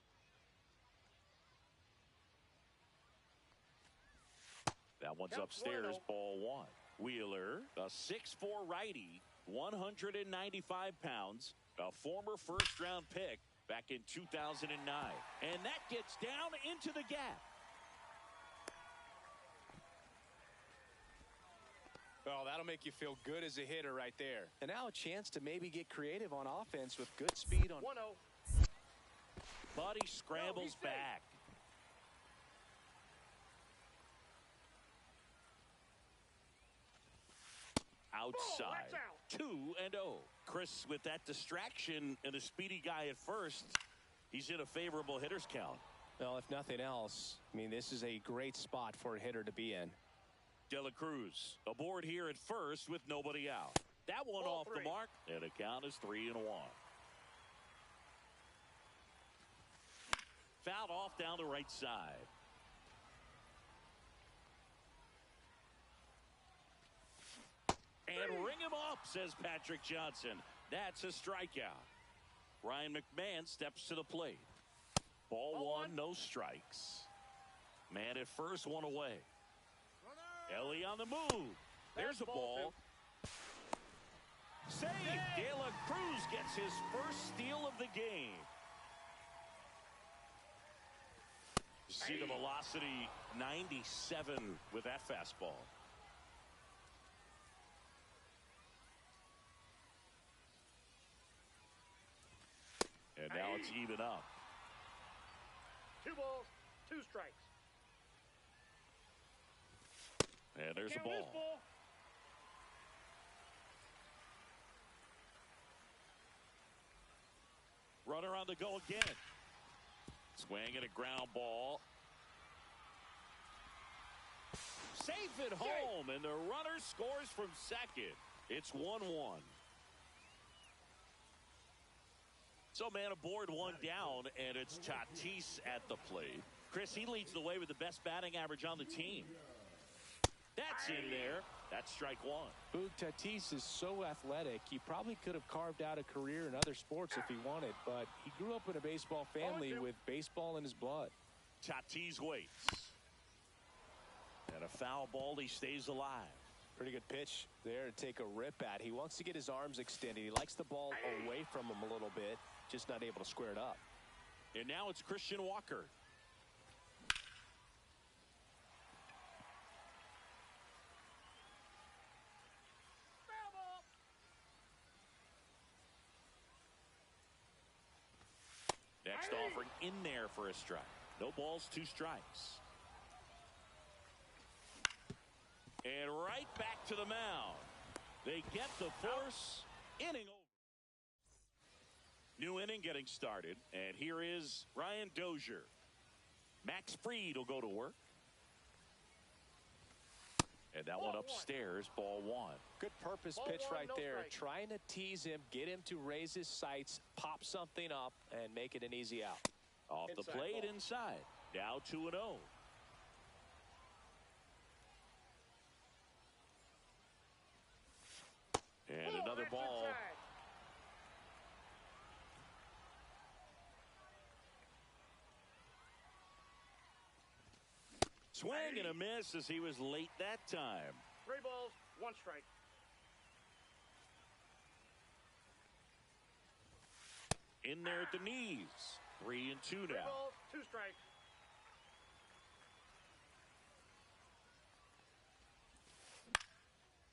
That one's upstairs, ball 1. Wheeler, a 6'4" righty, 195 pounds, a former first-round pick back in 2009. And that gets down into the gap. Well, that'll make you feel good as a hitter right there. And now a chance to maybe get creative on offense with good speed on 1-0. Buddy scrambles back. Outside. 2-0. Chris, with that distraction and a speedy guy at first, he's in a favorable hitter's count. Well, if nothing else, I mean, this is a great spot for a hitter to be in. De La Cruz aboard here at first with nobody out. That one Ball off 3. the mark, and the count is 3-1. Fouled off down the right side. And ring him up, says Patrick Johnson. That's a strikeout. Ryan McMahon steps to the plate. Ball 1, no strikes. Man at first, 1 away. Elly on the move. There's a ball. Save. De La Cruz gets his first steal of the game. You see the velocity, 97 with that fastball. And now it's even up. 2 balls, 2 strikes. And there's a ball. Runner on the go again. Swing and a ground ball. Safe at home, and the runner scores from second. It's 1-1. So man aboard, 1 down, and it's Tatis at the plate. Chris, he leads the way with the best batting average on the team. That's in there. That's strike 1. Boog, Tatis is so athletic, he probably could have carved out a career in other sports if he wanted, but he grew up in a baseball family with baseball in his blood. Tatis waits. And a foul ball, he stays alive. Pretty good pitch there to take a rip at. He wants to get his arms extended. He likes the ball away from him a little bit, just not able to square it up. And now it's Christian Walker. Next offering in there for a strike. No balls, 2 strikes. And right back to the mound. They get the force. Inning over. New inning getting started. And here is Ryan Dozier. Max Fried will go to work. And that one upstairs, ball 1. Good purpose pitch right there. Trying to tease him, get him to raise his sights, pop something up, and make it an easy out. Off the plate inside. Now 2-0. And another ball. Swing and a miss as he was late that time. 3 balls, 1 strike. In there at the knees. 3-2 now. 3 balls, 2 strikes.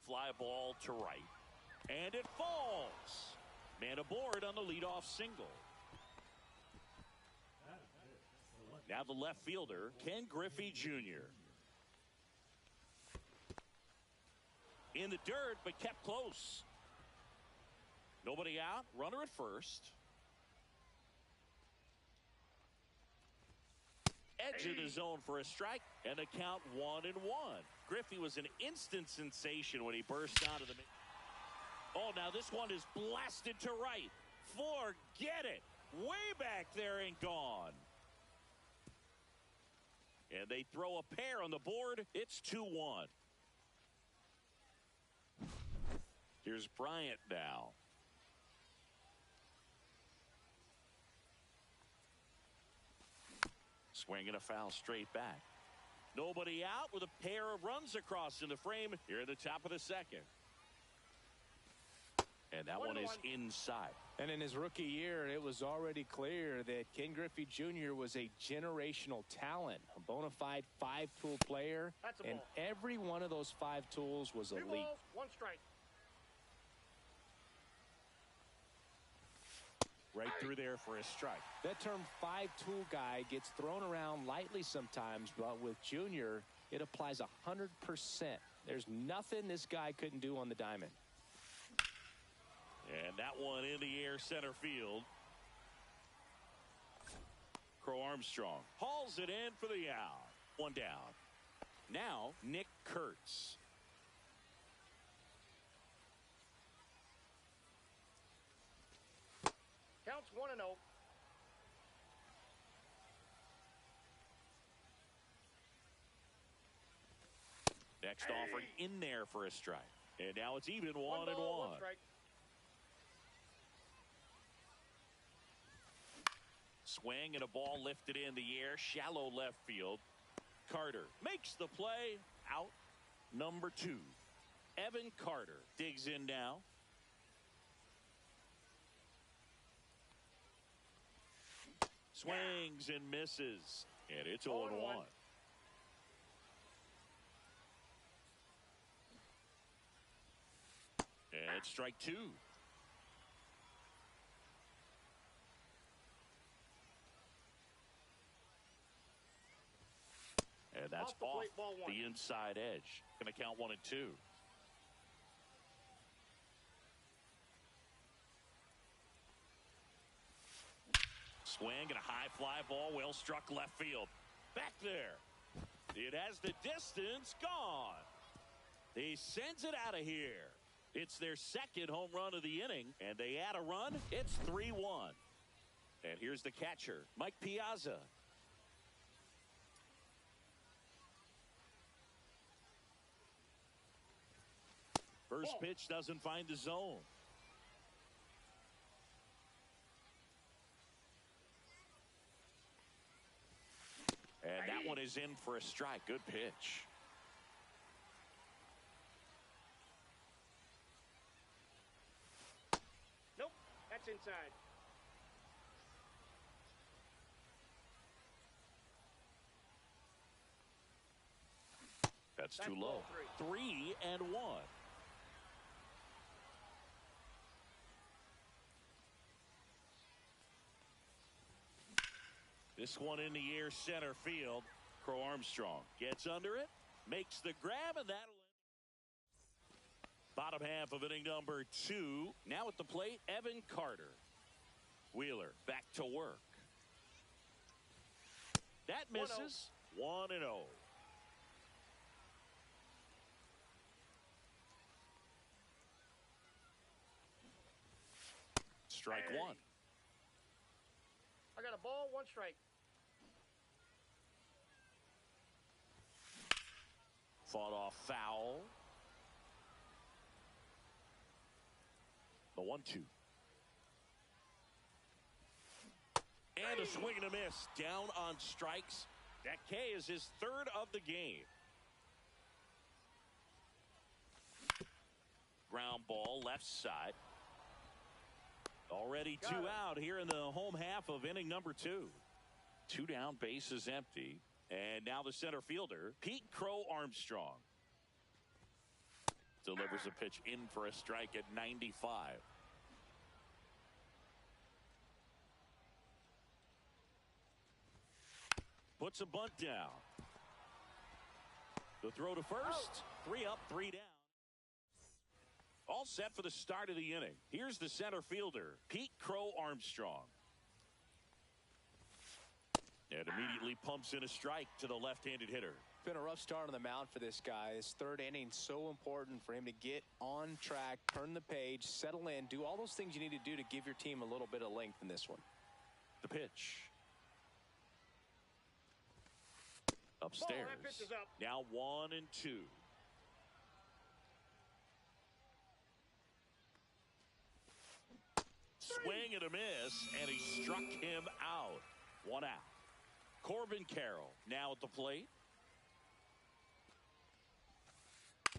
Fly ball to right. And it falls. Man aboard on the leadoff single. Now the left fielder, Ken Griffey Jr. In the dirt, but kept close. Nobody out. Runner at first. Edge of the zone for a strike, and the count 1-1. Griffey was an instant sensation when he burst onto the. Oh, now this one is blasted to right. Forget it. Way back there and gone. And they throw a pair on the board. It's 2-1. Here's Bryant now. Swinging a foul straight back. Nobody out with a pair of runs across in the frame here at the top of the second. And that one is inside. And in his rookie year, it was already clear that Ken Griffey Jr. was a generational talent, a bona fide 5-tool player. And every one of those 5 tools was elite. 2 balls, 1 strike. Right through there for a strike. That term 5-tool guy gets thrown around lightly sometimes, but with Junior, it applies 100%. There's nothing this guy couldn't do on the diamond. And that one in the air center field. Crow Armstrong hauls it in for the out. 1 down. Now Nick Kurtz. Counts 1-0. Next offering in there for a strike. And now it's even 1-1. 1 strike. Swing and a ball lifted in the air. Shallow left field. Carter makes the play. Out number 2. Evan Carter digs in now. Swings and misses. And it's 0-1. And strike 2. And that's off the inside edge. Going to count 1 and 2. Swing and a high fly ball, well struck left field. Back there. It has the distance gone. He sends it out of here. It's their second home run of the inning, and they add a run. It's 3-1. And here's the catcher, Mike Piazza. First pitch doesn't find the zone. And that one is in for a strike. Good pitch. Nope, that's inside. That's too low. 3-1. This one in the air center field. Crow Armstrong gets under it, makes the grab, and that'll bottom half of inning number 2. Now at the plate, Evan Carter. Wheeler back to work. That misses. 1-0. Strike one. I got a ball, 1 strike. Fought off foul. The 1-2. And a swing and a miss. Down on strikes. That K is his 3rd of the game. Ground ball left side. Already 2 out here in the home half of inning number 2. 2 down, bases empty. And now the center fielder, Pete Crow Armstrong. Delivers a pitch in for a strike at 95. Puts a bunt down. The throw to first. 3 up, 3 down. All set for the start of the inning. Here's the center fielder, Pete Crow Armstrong. And immediately pumps in a strike to the left-handed hitter. Been a rough start on the mound for this guy. His 3rd inning, so important for him to get on track, turn the page, settle in, do all those things you need to do to give your team a little bit of length in this one. The pitch. Upstairs. That pitch is up. Now 1-2. Swing and a miss, and he struck him out. 1 out. Corbin Carroll now at the plate.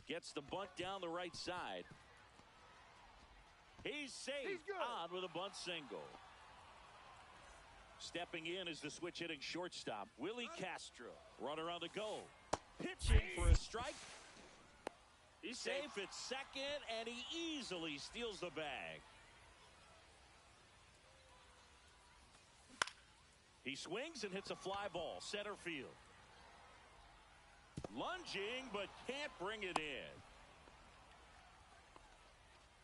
Gets the bunt down the right side. He's safe. On with a bunt single. Stepping in is the switch hitting shortstop, Willie Castro. Runner on the go. Pitching for a strike. He's safe at second, and he easily steals the bag. He swings and hits a fly ball, center field. Lunging, but can't bring it in.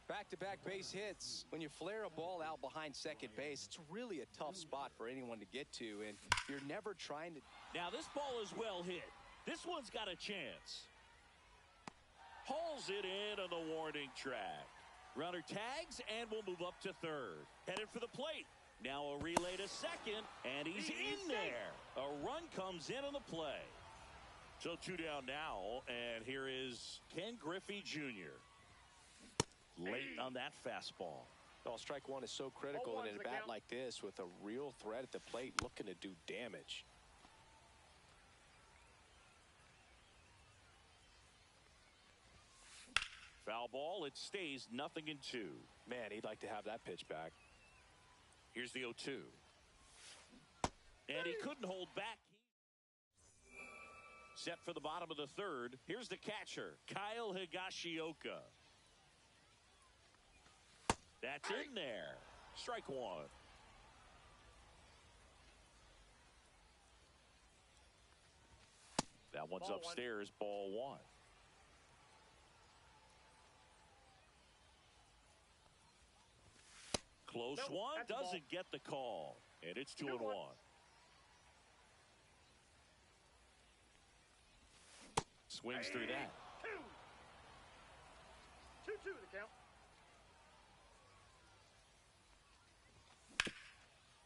Back-to-back base hits. When you flare a ball out behind second base, it's really a tough spot for anyone to get to, and you're never trying to. Now this ball is well hit. This one's got a chance. Hauls it in on the warning track. Runner tags and will move up to 3rd. Headed for the plate. Now a relay to second, and he's in there. A run comes in on the play. So 2 down now, and here is Ken Griffey Jr. Late on that fastball. Well, strike one is so critical in a bat like this with a real threat at the plate looking to do damage. Foul ball. It stays 0-2. Man, he'd like to have that pitch back. Here's the 0-2. And he couldn't hold back. Set for the bottom of the 3rd. Here's the catcher, Kyle Higashioka. That's in there. Strike one. That one's upstairs, ball 1. Close one, doesn't get the call. And it's 2-1. Swings through that. 2-2 the count.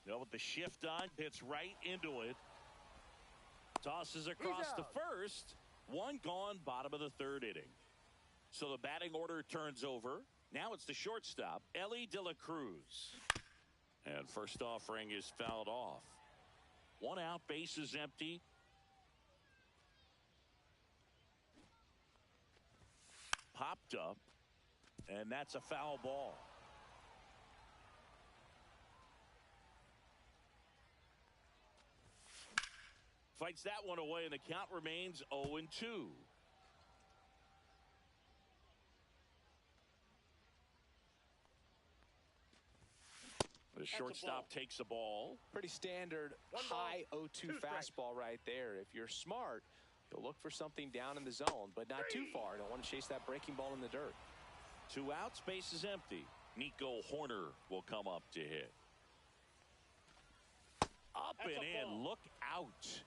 Now with the shift on, hits right into it. Tosses across the first. 1 gone, bottom of the 3rd inning. So the batting order turns over. Now it's the shortstop, Elly De La Cruz. And first offering is fouled off. 1 out, bases empty. Popped up, and that's a foul ball. Fights that one away, and the count remains 0-2. The shortstop takes the ball. Pretty standard high 0-2 fastball right there. If you're smart, you'll look for something down in the zone, but not too far. Don't want to chase that breaking ball in the dirt. 2 outs, base is empty. Nico Hoerner will come up to hit. Up and in, look out.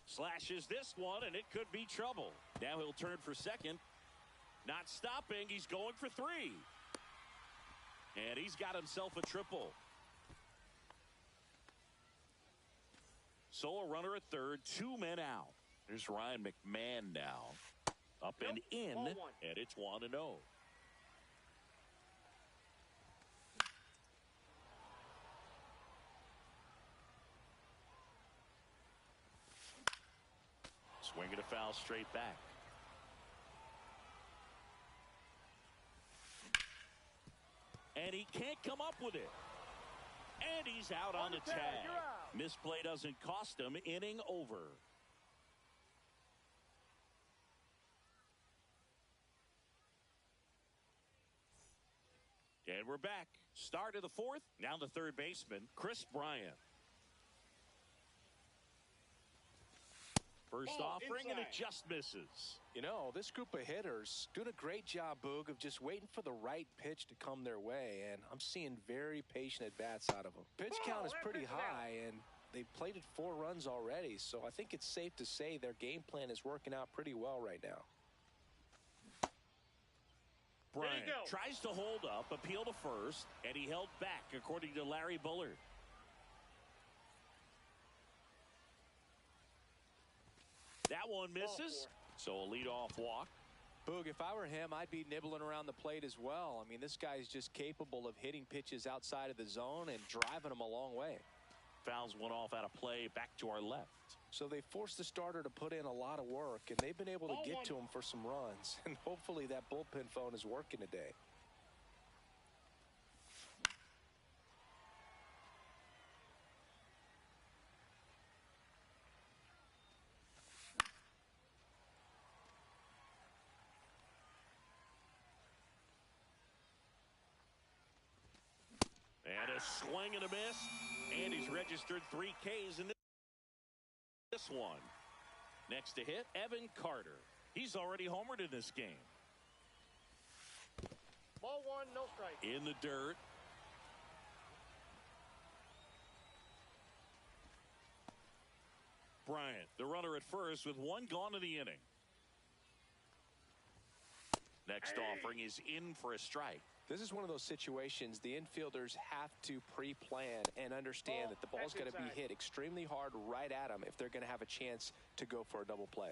Slashes this one, and it could be trouble. Now he'll turn for second. Not stopping, he's going for 3. And he's got himself a triple. So a runner at third, 2 men out. There's Ryan McMahon now. Up and in, and it's 1-0. Swinging a foul straight back. And he can't come up with it. And he's out on the tag. Misplay doesn't cost him. Inning over. And we're back. Start of the 4th. Now the third baseman, Kris Bryant. First offering, and it just misses. You know, this group of hitters doing a great job, Boog, of just waiting for the right pitch to come their way, and I'm seeing very patient at-bats out of them. Pitch count is pretty high, and they've plated 4 runs already, so I think it's safe to say their game plan is working out pretty well right now. Bryant tries to hold up, appeal to first, and he held back, according to Larry Bullard. That one misses, so a leadoff walk. Boog, if I were him, I'd be nibbling around the plate as well. I mean, this guy's just capable of hitting pitches outside of the zone and driving them a long way. Fouls one off out of play, back to our left. So they forced the starter to put in a lot of work, and they've been able to get to him for some runs. And hopefully that bullpen phone is working today. And a swing and a miss. And he's registered 3 Ks in this one. Next to hit, Evan Carter. He's already homered in this game. Ball 1, no strike. In the dirt. Bryant, the runner at first with 1 gone in the inning. Next offering is in for a strike. This is one of those situations the infielders have to pre-plan and understand that the ball's going to be hit extremely hard right at them if they're going to have a chance to go for a double play.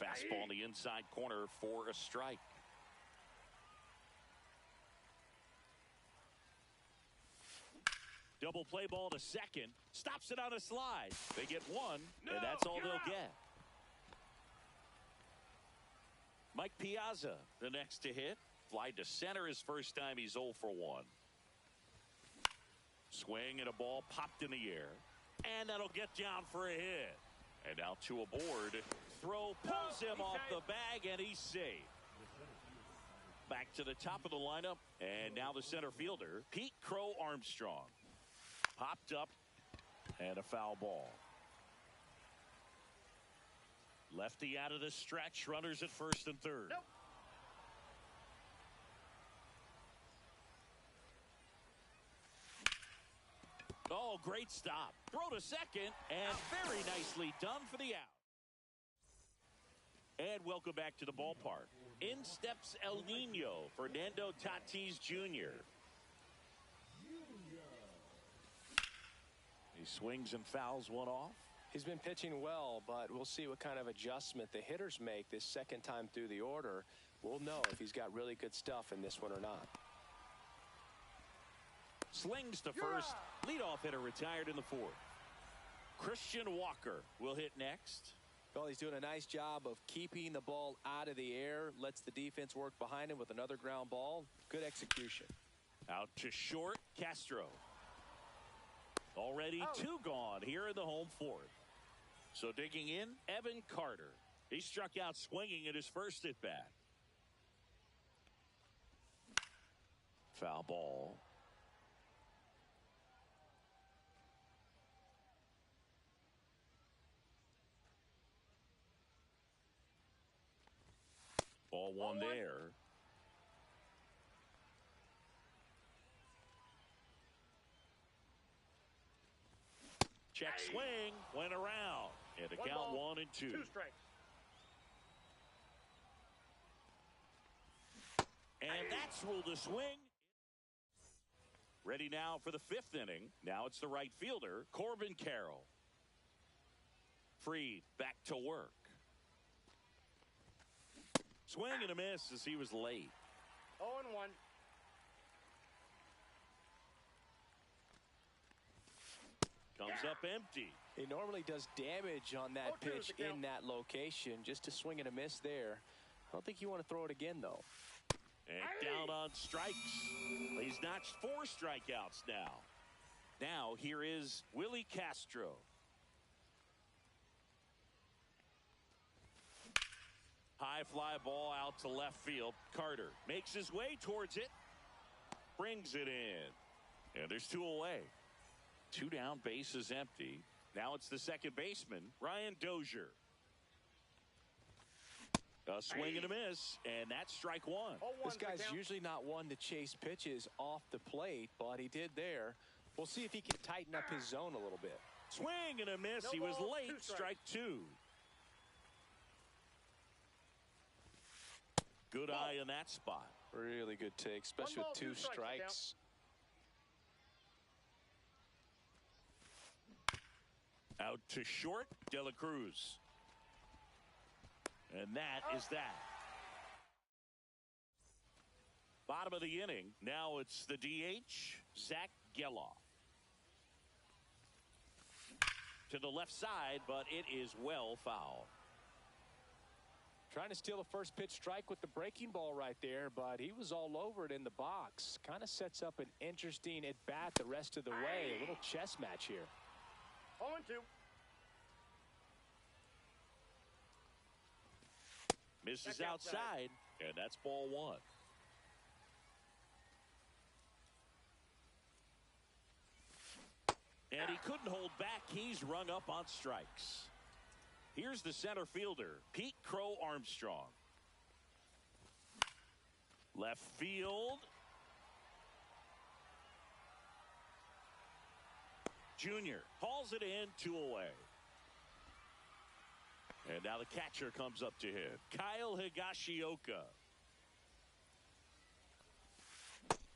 Fastball in the inside corner for a strike. Double play ball to second. Stops it on a slide. They get 1, and that's all they'll get. Mike Piazza, the next to hit. Fly to center his first time. He's 0 for 1. Swing and a ball popped in the air. And that'll get down for a hit. And now 2 aboard. Throw pulls him off the bag, and he's safe. Back to the top of the lineup. And now the center fielder, Pete Crow Armstrong. Popped up and a foul ball. Lefty out of the stretch. Runners at first and third. Nope. Oh, great stop. Throw to second, and very nicely done for the out. And welcome back to the ballpark. In steps El Nino, Fernando Tatis Jr. He swings and fouls one off. He's been pitching well, but we'll see what kind of adjustment the hitters make this second time through the order. We'll know if he's got really good stuff in this one or not. Slings to first. Leadoff hitter retired in the 4th. Christian Walker will hit next. Well, he's doing a nice job of keeping the ball out of the air. Lets the defense work behind him with another ground ball. Good execution. Out to short, Castro. Already 2 gone here in the home 4th. So digging in, Evan Carter. He struck out swinging at his first at bat. Foul ball. Ball one there. Check swing, went around. And the count 1-2. 2 strikes. And that's ruled a swing. Ready now for the 5th inning. Now it's the right fielder, Corbin Carroll. Fried back to work. Swing and a miss as he was late. 0-1. Comes up empty. He normally does damage on that 0-2 pitch in that location. Just a swing and a miss there. I don't think you want to throw it again, though. And down on strikes. He's notched 4 strikeouts now. Now here is Willie Castro. High fly ball out to left field. Carter makes his way towards it. Brings it in. And there's 2 away. 2 down, bases empty. Now it's the second baseman, Ryan Dozier. A swing and a miss, and that's strike 1. This guy's usually not one to chase pitches off the plate, but he did there. We'll see if he can tighten up his zone a little bit. Swing and a miss. He was late. Strike 2. Good eye in that spot. Really good take, especially with 2 strikes. Out to short, De La Cruz. And that is that. Bottom of the inning. Now it's the DH, Zach Geloff. To the left side, but it is well foul. Trying to steal a first pitch strike with the breaking ball right there, but he was all over it in the box. Kind of sets up an interesting at bat the rest of the way. A little chess match here. 0-2. Misses outside, and that's ball 1. And he couldn't hold back. He's rung up on strikes. Here's the center fielder, Pete Crow Armstrong. Left field. Junior hauls it in, 2 away. And now the catcher comes up to hit. Kyle Higashioka.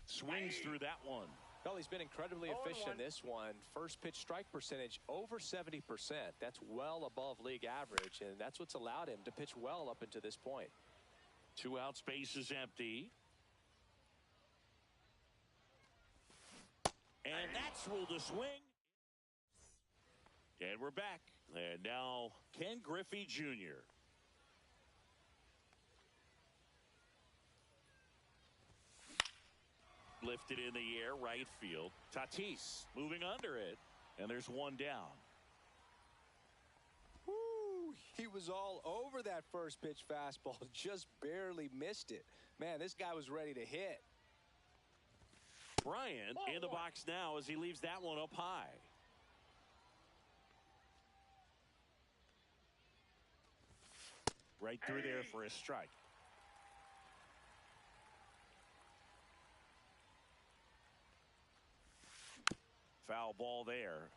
Swings through that one. Well, he's been incredibly efficient in this one. First pitch strike percentage over 70%. That's well above league average, and that's what's allowed him to pitch well up until this point. 2 outs, bases empty. And that's ruled a swing. And we're back. And now Ken Griffey Jr. Lifted in the air, right field. Tatis moving under it. And there's 1 down. Woo, he was all over that first pitch fastball. Just barely missed it. Man, this guy was ready to hit. Bryant in the box now as he leaves that one up high. Right through there for a strike. Foul ball there.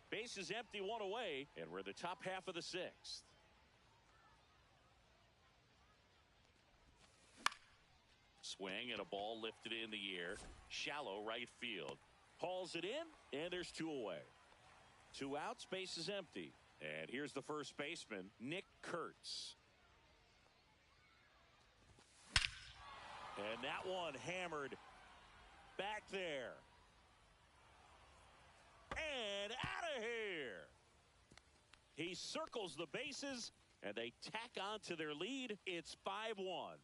Base is empty, 1 away, and we're the top half of the 6th. Swing and a ball lifted in the air. Shallow right field. Hauls it in, and there's 2 away. 2 outs, base is empty. And here's the first baseman, Nick Kurtz. And that one hammered back there. And out of here. He circles the bases, and they tack on to their lead. It's 5-1.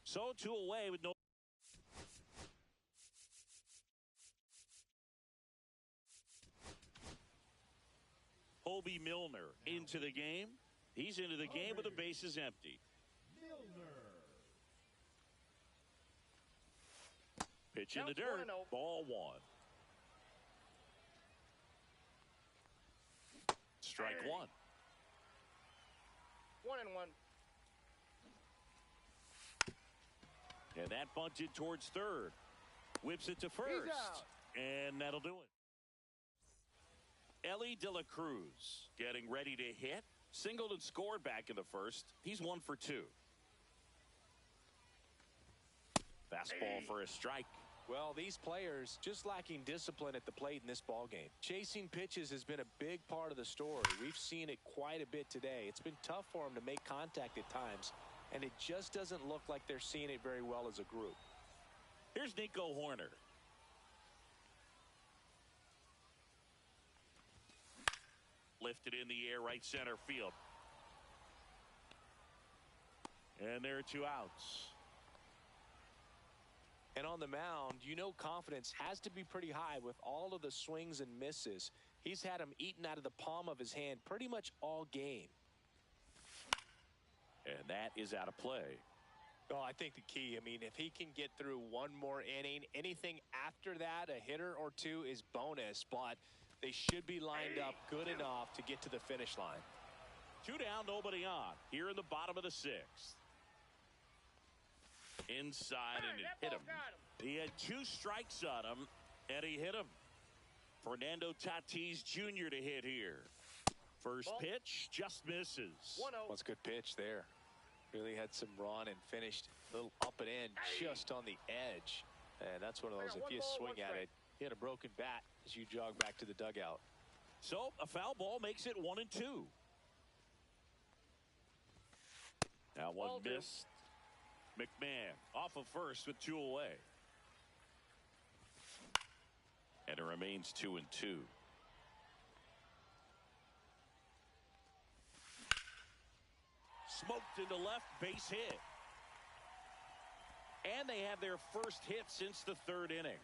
So 2 away with no. Jacoby Milner into the game. He's into the game with the bases empty. Pitch in the dirt. Ball one. Strike one. 1-1. And that bunted towards third. Whips it to first. And that'll do it. Elly De La Cruz getting ready to hit. Singled and scored back in the first. He's 1 for 2. Fastball for a strike. Well, these players just lacking discipline at the plate in this ballgame. Chasing pitches has been a big part of the story. We've seen it quite a bit today. It's been tough for them to make contact at times, and it just doesn't look like they're seeing it very well as a group. Here's Nico Hoerner. Lifted in the air, right center field. And there are 2 outs. And on the mound, you know confidence has to be pretty high with all of the swings and misses. He's had them eaten out of the palm of his hand pretty much all game. And that is out of play. Oh, I think the key, I mean, if he can get through one more inning, anything after that, a hitter or 2 is bonus, but they should be lined up good enough to get to the finish line. 2 down, nobody on. Here in the bottom of the 6th. Inside, and it hit him. He had 2 strikes on him, and he hit him. Fernando Tatis Jr. to hit here. First pitch just misses. 1-0. That's a good pitch there. Really had some run and finished a little up and in just on the edge. And that's one of those, if you swing at it, you had a broken bat as you jog back to the dugout. So a foul ball makes it 1-2. Now one missed. McMahon off of first with 2 away. And it remains 2-2. Smoked into left, base hit. And they have their first hit since the 3rd inning.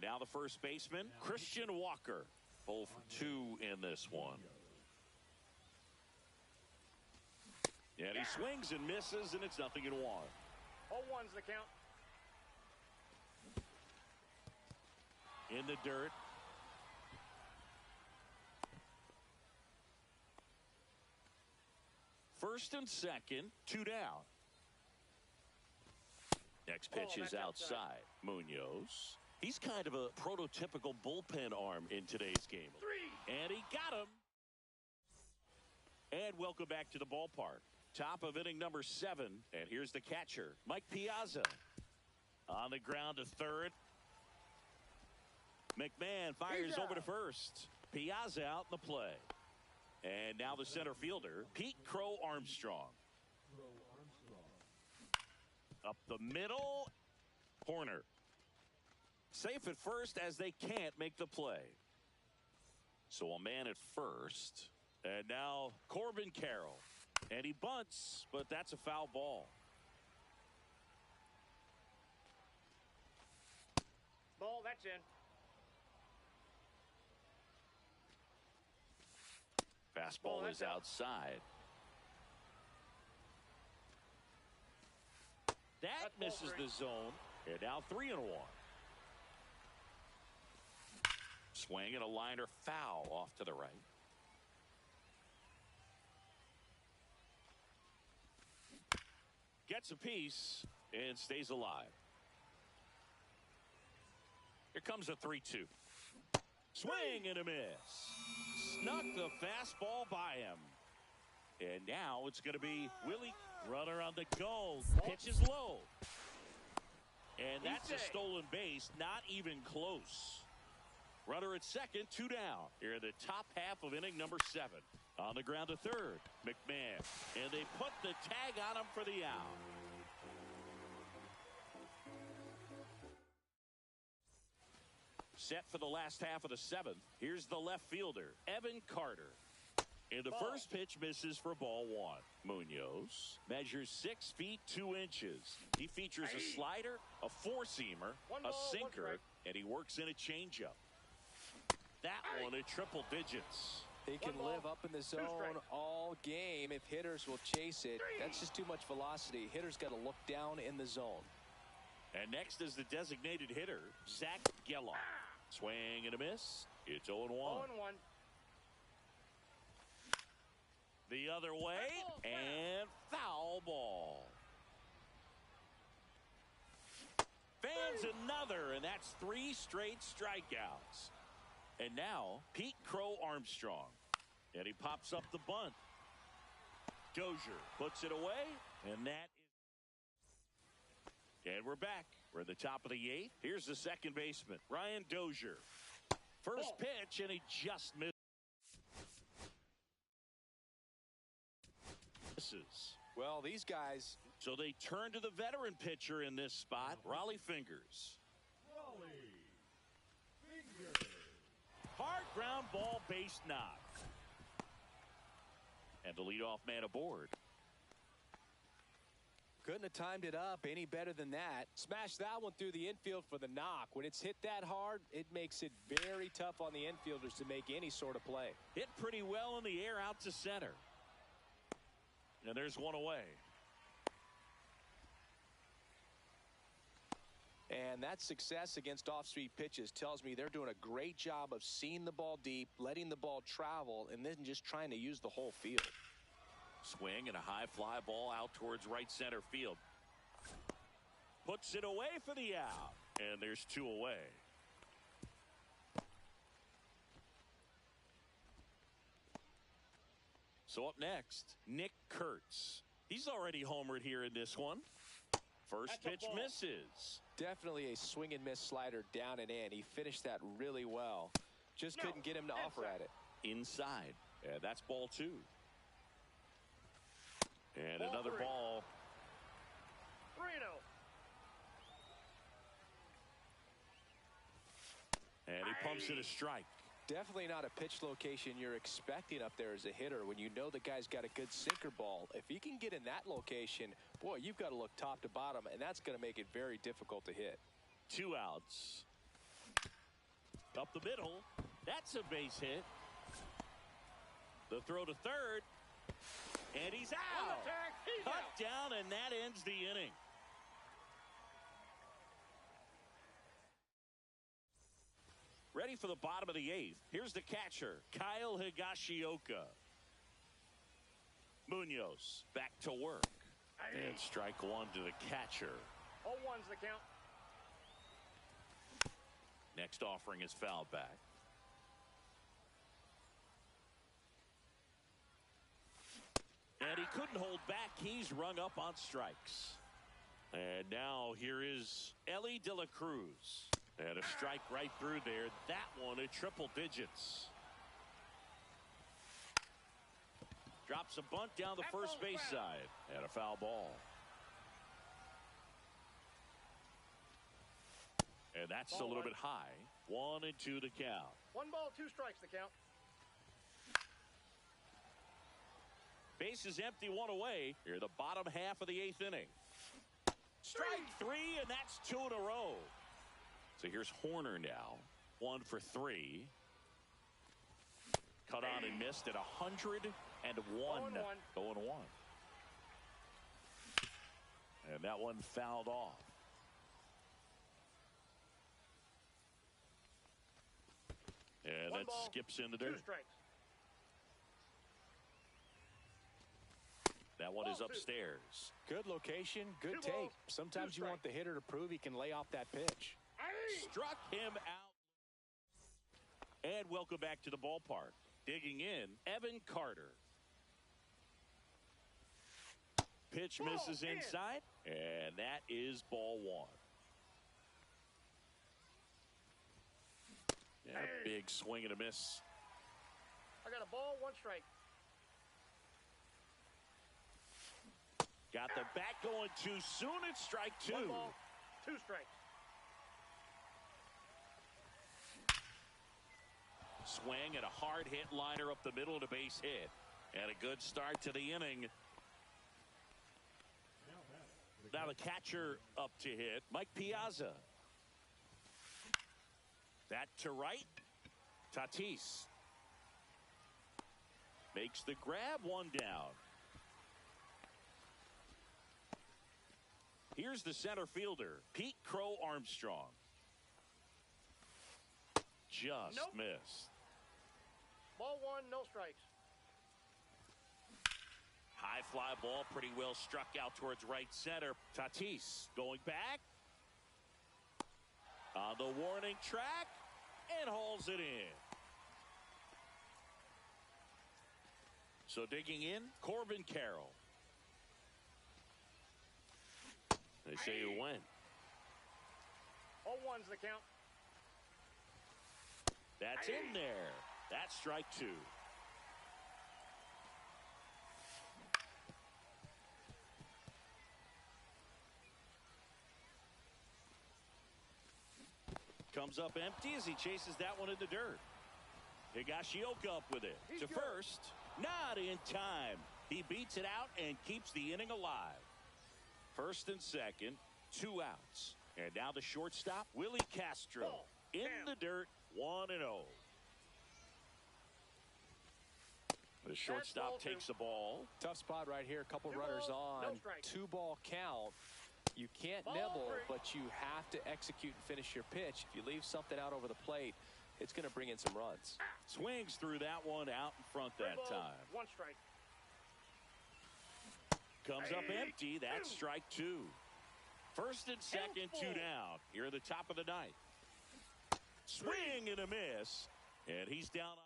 Now the first baseman, Christian Walker. 0 for 2 in this one. And he swings and misses, and it's 0-1. 0-1's the count. In the dirt. First and second, 2 down. Next pitch is outside. Munoz. He's kind of a prototypical bullpen arm in today's game. 3. And he got him. And welcome back to the ballpark. Top of inning number 7. And here's the catcher, Mike Piazza. On the ground to third. McMahon fires over to first. Piazza out in the play. And now the center fielder, Pete Crow Armstrong. Up the middle. Hoerner. Safe at first as they can't make the play. So a man at first. And now Corbin Carroll. And he bunts, but that's a foul ball. Ball, that's in. Fastball is outside. That misses the zone. And now 3-1. Swing and a liner foul off to the right. Gets a piece and stays alive. Here comes a 3-2. Swing and a miss. Snuck the fastball by him. And now it's going to be Willie. Runner on the go. Pitch is low. And that's a stolen base. Not even close. Runner at second, 2 down. Here in the top half of inning number 7. On the ground to third, McMahon. And they put the tag on him for the out. Set for the last half of the 7th. Here's the left fielder, Evan Carter. And the first pitch misses for ball one. Munoz measures 6 feet 2 inches. He features a slider, a four-seamer, a sinker, and he works in a changeup. That one at triple digits. He can live up in the zone all game if hitters will chase it. That's just too much velocity. Hitters got to look down in the zone. And next is the designated hitter, Zach Gelof. Swing and a miss. It's 0-1. 0-1. The other way, and foul ball. Fans another, and that's 3 straight strikeouts. And now, Pete Crow Armstrong. And he pops up the bunt. Dozier puts it away, and that is... And we're back. We're at the top of the 8th. Here's the second baseman, Ryan Dozier. First pitch, and he just missed. Well, these guys. So they turn to the veteran pitcher in this spot, Rollie Fingers. Hard ground ball, base knock. And the leadoff man aboard. Couldn't have timed it up any better than that. Smash that one through the infield for the knock. When it's hit that hard, it makes it very tough on the infielders to make any sort of play. Hit pretty well in the air out to center. And there's one away. And that success against off-speed pitches tells me they're doing a great job of seeing the ball deep, letting the ball travel, and then just trying to use the whole field. Swing and a high fly ball out towards right center field. Puts it away for the out. And there's 2 away. So up next, Nick Kurtz. He's already homered here in this one. First pitch misses. Definitely a swing and miss slider down and in. He finished that really well. Just couldn't get him to offer at it. Inside. And that's ball 2. And Ball another 3. ball. 3-0. And he pumps it a strike. Definitely not a pitch location you're expecting up there as a hitter when you know the guy's got a good sinker ball. If he can get in that location, boy, you've got to look top to bottom, and that's going to make it very difficult to hit. 2 outs. Up the middle. That's a base hit. The throw to third. And he's out. Cut down, and that ends the inning. Ready for the bottom of the 8th. Here's the catcher, Kyle Higashioka. Munoz back to work. And strike 1 to the catcher. 0-1's the count. Next offering is fouled back. And he couldn't hold back. He's rung up on strikes. And now here is Elly De La Cruz. And a strike right through there. That one at triple digits. Drops a bunt down the first base side. And a foul ball. And that's a little bit high. 1-2 to count. 1 ball, 2 strikes the count. Base is empty, 1 away. Here, the bottom half of the 8th inning. Strike 3, and that's 2 in a row. So here's Horner now. 1 for 3. Cut on and missed at 101. 0-1. And that one fouled off. And that skips into dirt. 2 strikes. That one is upstairs. Good location, good take. Sometimes you want the hitter to prove he can lay off that pitch. Struck him out. And welcome back to the ballpark. Digging in, Evan Carter. Pitch misses inside, and that is ball 1. And a big swing and a miss. I got a ball, 1 strike. Got the bat going too soon. It's strike 2. 1 ball, 2 strikes. Swing and a hard hit liner up the middle to base hit. And a good start to the inning. Now the catcher up to hit, Mike Piazza. That to right. Tatis makes the grab, one down. Here's the center fielder, Pete Crow Armstrong. Just missed. Ball one, no strikes. High fly ball, pretty well struck out towards right center. Tatis going back on the warning track and hauls it in. So digging in, Corbin Carroll. They say you win. 0-1's the count. That's in there. That's strike two. Comes up empty as he chases that one in the dirt. Higashioka up with it. He's to good. first. Not in time. He beats it out and keeps the inning alive. First and second, 2 outs. And now the shortstop, Willie Castro. Ball. In Damn. the dirt, 1-0. The shortstop ball two. takes the ball. Tough spot right here. A couple Two runners balls, no on. strikes. 2-ball count. You can't Ball nibble, three. but you have to execute and finish your pitch. If you leave something out over the plate, it's going to bring in some runs. Swings through that one out in front that 3 balls, time. 1 strike. Comes up empty. That's strike two. First and second, 2 down. Here at the top of the ninth. Swing and a miss. And he's down on.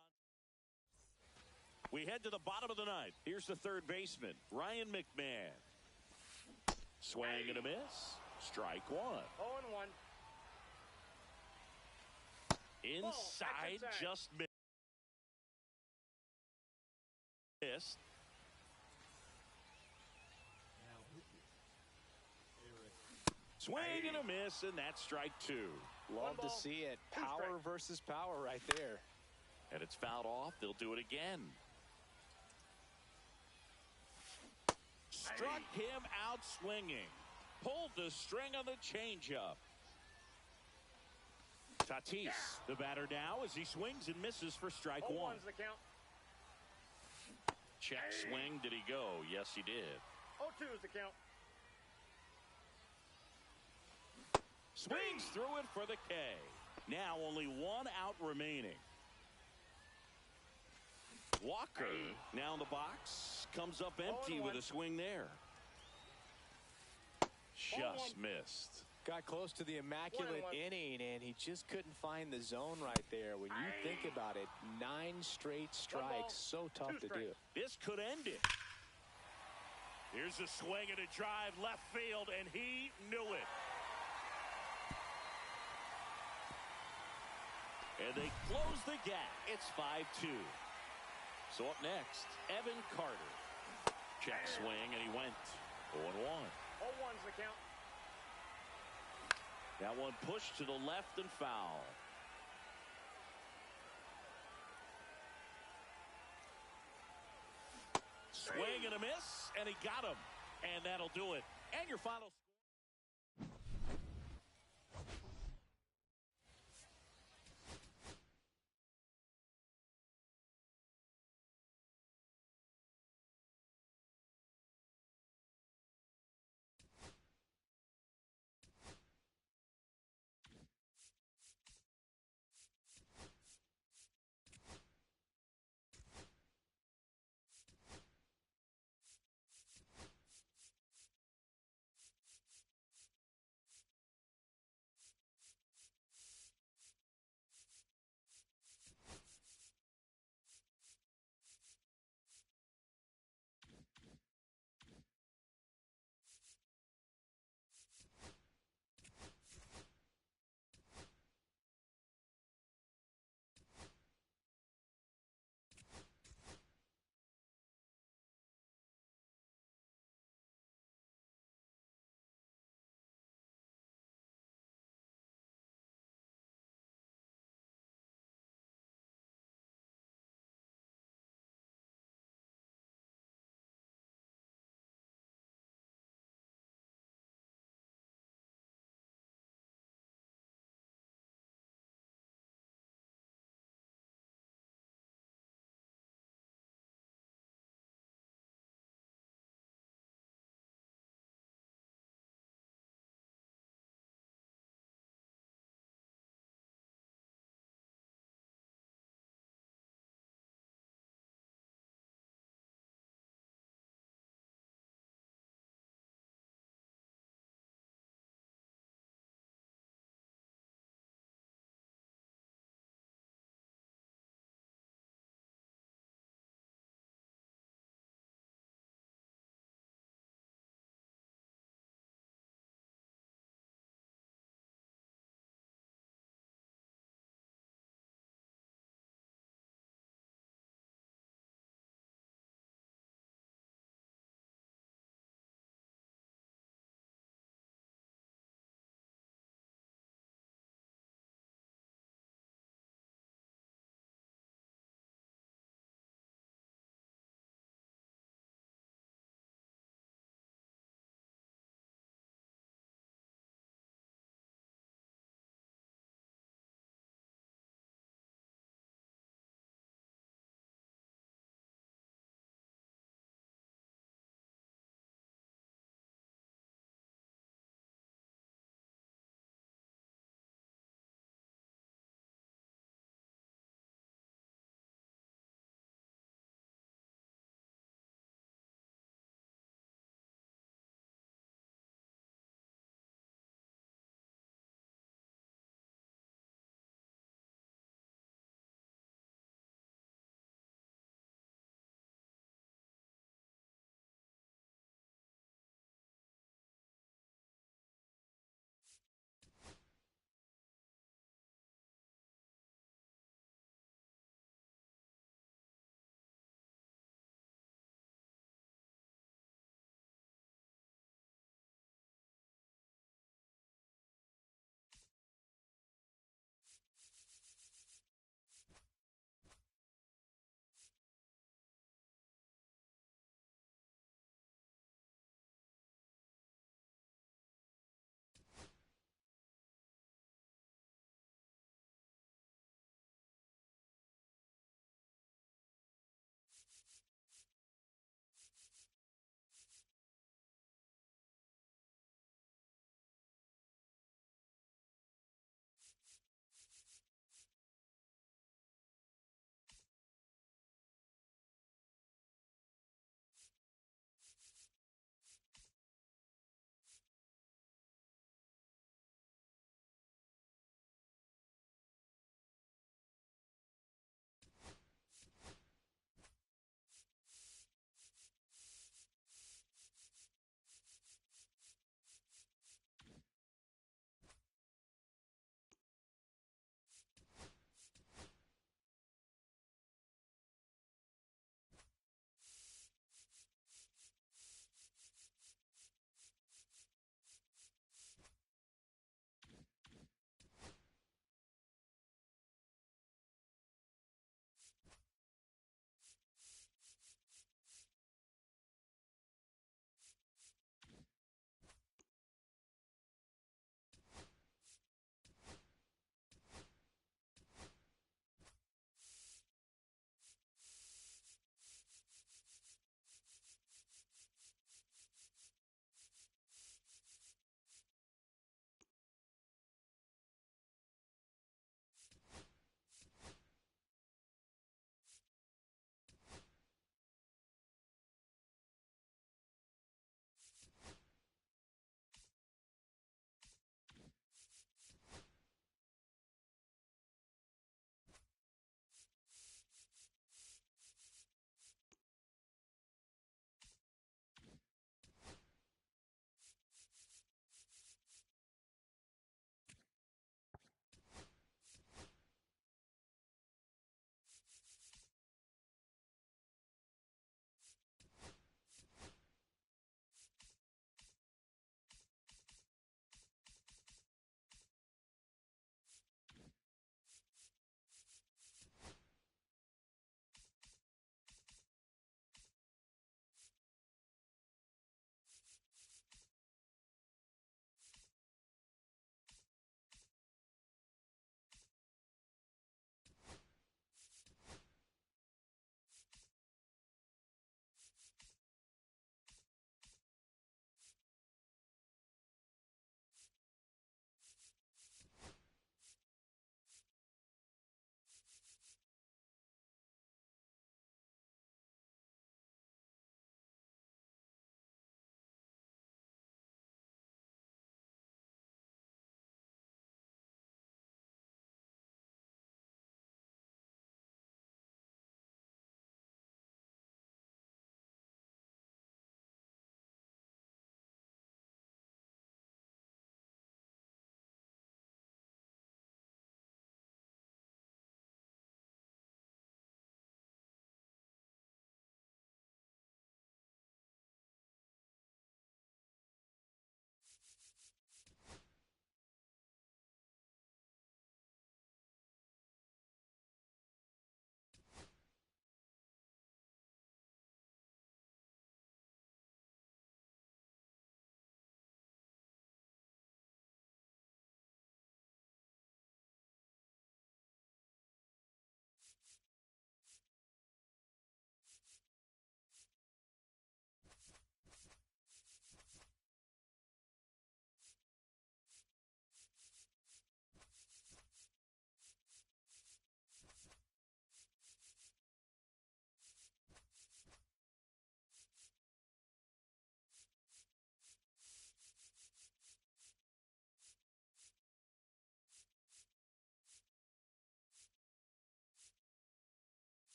We head to the bottom of the ninth. Here's the third baseman, Ryan McMahon. Swing and a miss. Strike one. 0-1. Inside, inside. just missed. Swing and a miss, and that's strike two. Love to ball, see it. 2 Power strikes. versus power right there. And it's fouled off. They'll do it again. Struck him out swinging. Pulled the string on the changeup. Tatis, the batter now, as he swings and misses for strike one. 0-1's the count. Check swing. Did he go? Yes, he did. 0-2's the count. Swings through it for the K. Now only 1 out remaining. Walker now in the box. Comes up empty with a swing there. Just missed. Got close to the immaculate 1-1. inning, and he just couldn't find the zone right there. When you think about it, 9 straight strikes, so tough 2 to do. strikes. This could end it. Here's a swing and a drive left field, and he knew it. And they close the gap. It's 5-2. So up next, Evan Carter. Check swing, and he went 0-1. 0-1's the count. That one pushed to the left and foul. Swing and a miss, and he got him. And that'll do it. And your final score.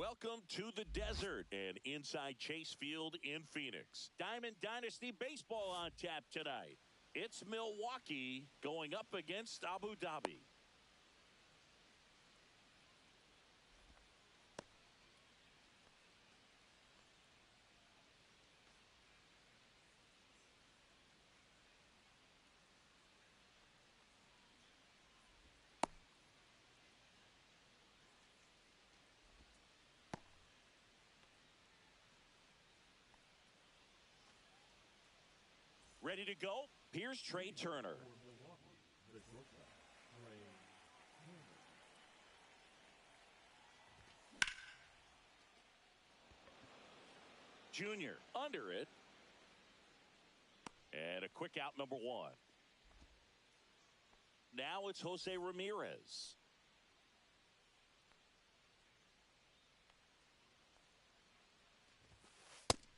Welcome to the desert and inside Chase Field in Phoenix. Diamond Dynasty Baseball on tap tonight. It's Milwaukee going up against Abu Dhabi. Ready to go? Here's Trey Turner. Junior under it. And a quick out, number one. Now it's Jose Ramirez.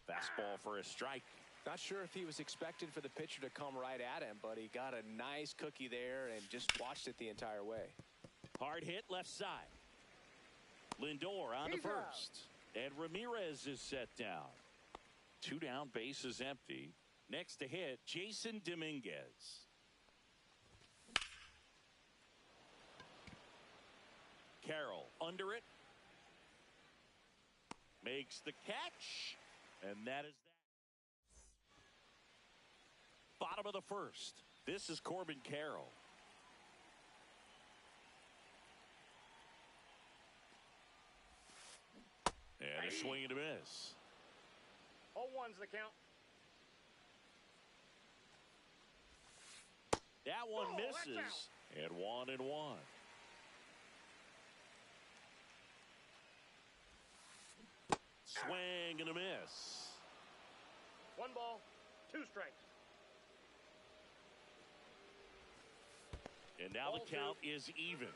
Fastball for a strike. Not sure if he was expecting for the pitcher to come right at him, but he got a nice cookie there and just watched it the entire way. Hard hit left side. Lindor on to first. And Ramirez is set down. 2 down, base is empty. Next to hit, Jason Dominguez. Carroll under it. Makes the catch. And that is that. Bottom of the first. This is Corbin Carroll. And a swing and a miss. 0-1's the count. That one misses. And 1-1. Swing and a miss. 1 ball, 2 strikes. And now the count is even.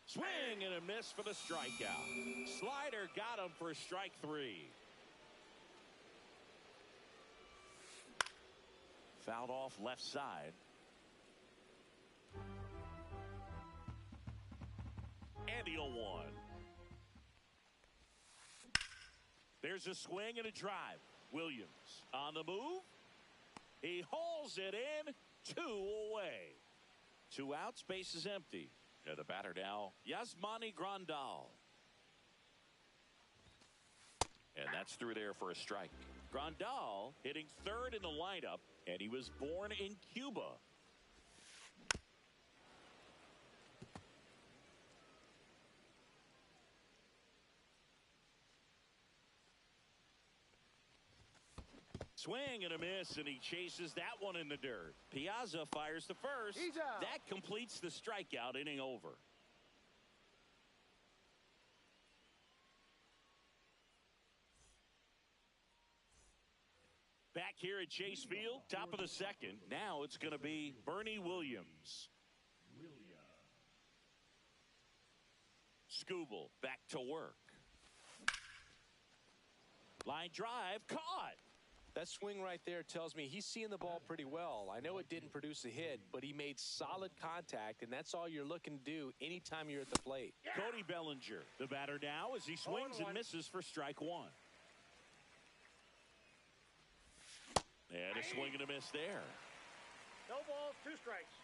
Swing and a miss for the strikeout. Slider got him for strike 3. Fouled off left side. And the 0-1. There's a swing and a drive. Williams on the move. He hauls it in. 2 away. 2 outs, base is empty. And the batter now, Yasmani Grandal. And that's through there for a strike. Grandal hitting third in the lineup, and he was born in Cuba. Swing and a miss, and he chases that one in the dirt. Piazza fires the first. That completes the strikeout, inning over. Back here at Chase Field, top of the second. Now it's going to be Bernie Williams. Skubal back to work. Line drive, caught. That swing right there tells me he's seeing the ball pretty well. I know it didn't produce a hit, but he made solid contact, and that's all you're looking to do anytime you're at the plate. Yeah. Cody Bellinger, the batter now, as he swings and misses for strike 1. And a swing and a miss there. No balls, 2 strikes.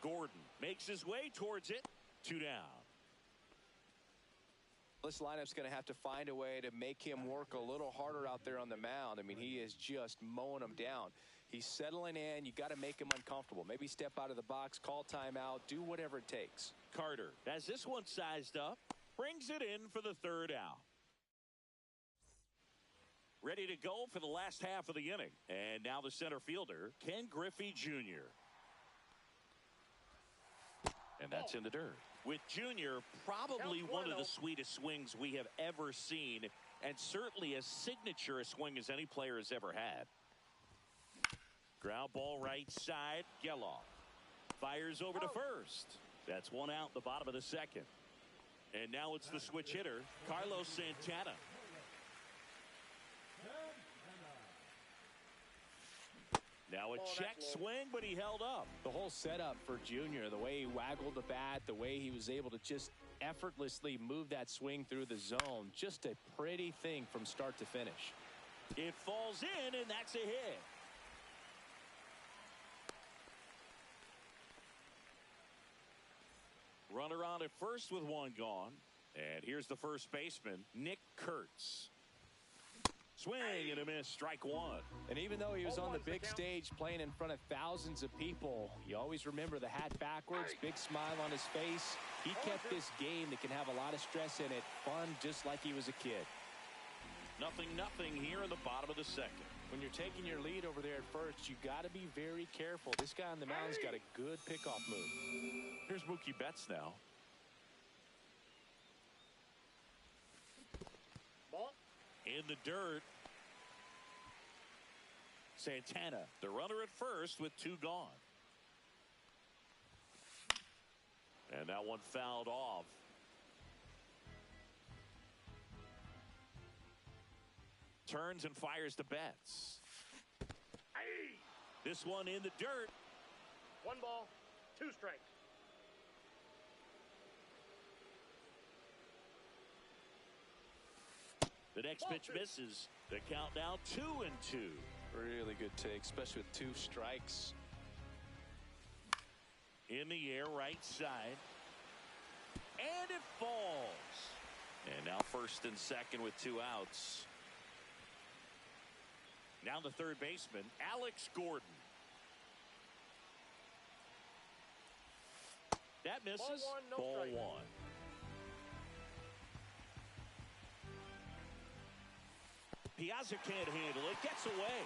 Gordon makes his way towards it. 2 down. This lineup's going to have to find a way to make him work a little harder out there on the mound. I mean, he is just mowing them down. He's settling in. You got to make him uncomfortable. Maybe step out of the box, call timeout, do whatever it takes. Carter has this one sized up, brings it in for the 3rd out. Ready to go for the last half of the inning. And now the center fielder, Ken Griffey Jr. And that's in the dirt. With Junior, probably one of the sweetest swings we have ever seen, and certainly as signature a swing as any player has ever had. Ground ball right side, Geloff fires over to first. That's 1 out, the bottom of the second. And now it's the switch hitter, Carlos Santana. Now a Oh, check that's low. swing, but he held up. The whole setup for Junior, the way he waggled the bat, the way he was able to just effortlessly move that swing through the zone, just a pretty thing from start to finish. It falls in, and that's a hit. Runner on at first with one gone. And here's the first baseman, Nick Kurtz. Swing and a miss, strike one. And even though he was on the one's the big count. stage playing in front of thousands of people, you always remember the hat backwards, big smile on his face. He kept this game that can have a lot of stress in it fun, just like he was a kid. 0-0 here in the bottom of the second. When you're taking your lead over there at first, you got to be very careful. This guy on the mound's got a good pickoff move. Here's Mookie Betts now. Ball. In the dirt. Santana, the runner at first with two gone. And that one fouled off. Turns and fires to Betts. This one in the dirt. 1 ball, 2 strikes. The next pitch misses. The count now 2-2. Really good take, especially with 2 strikes. In the air, right side. And it falls. And now first and second with 2 outs. Now the third baseman, Alex Gordon. That misses. Ball 1, no Ball strike. 1. Piazza can't handle it. Gets away.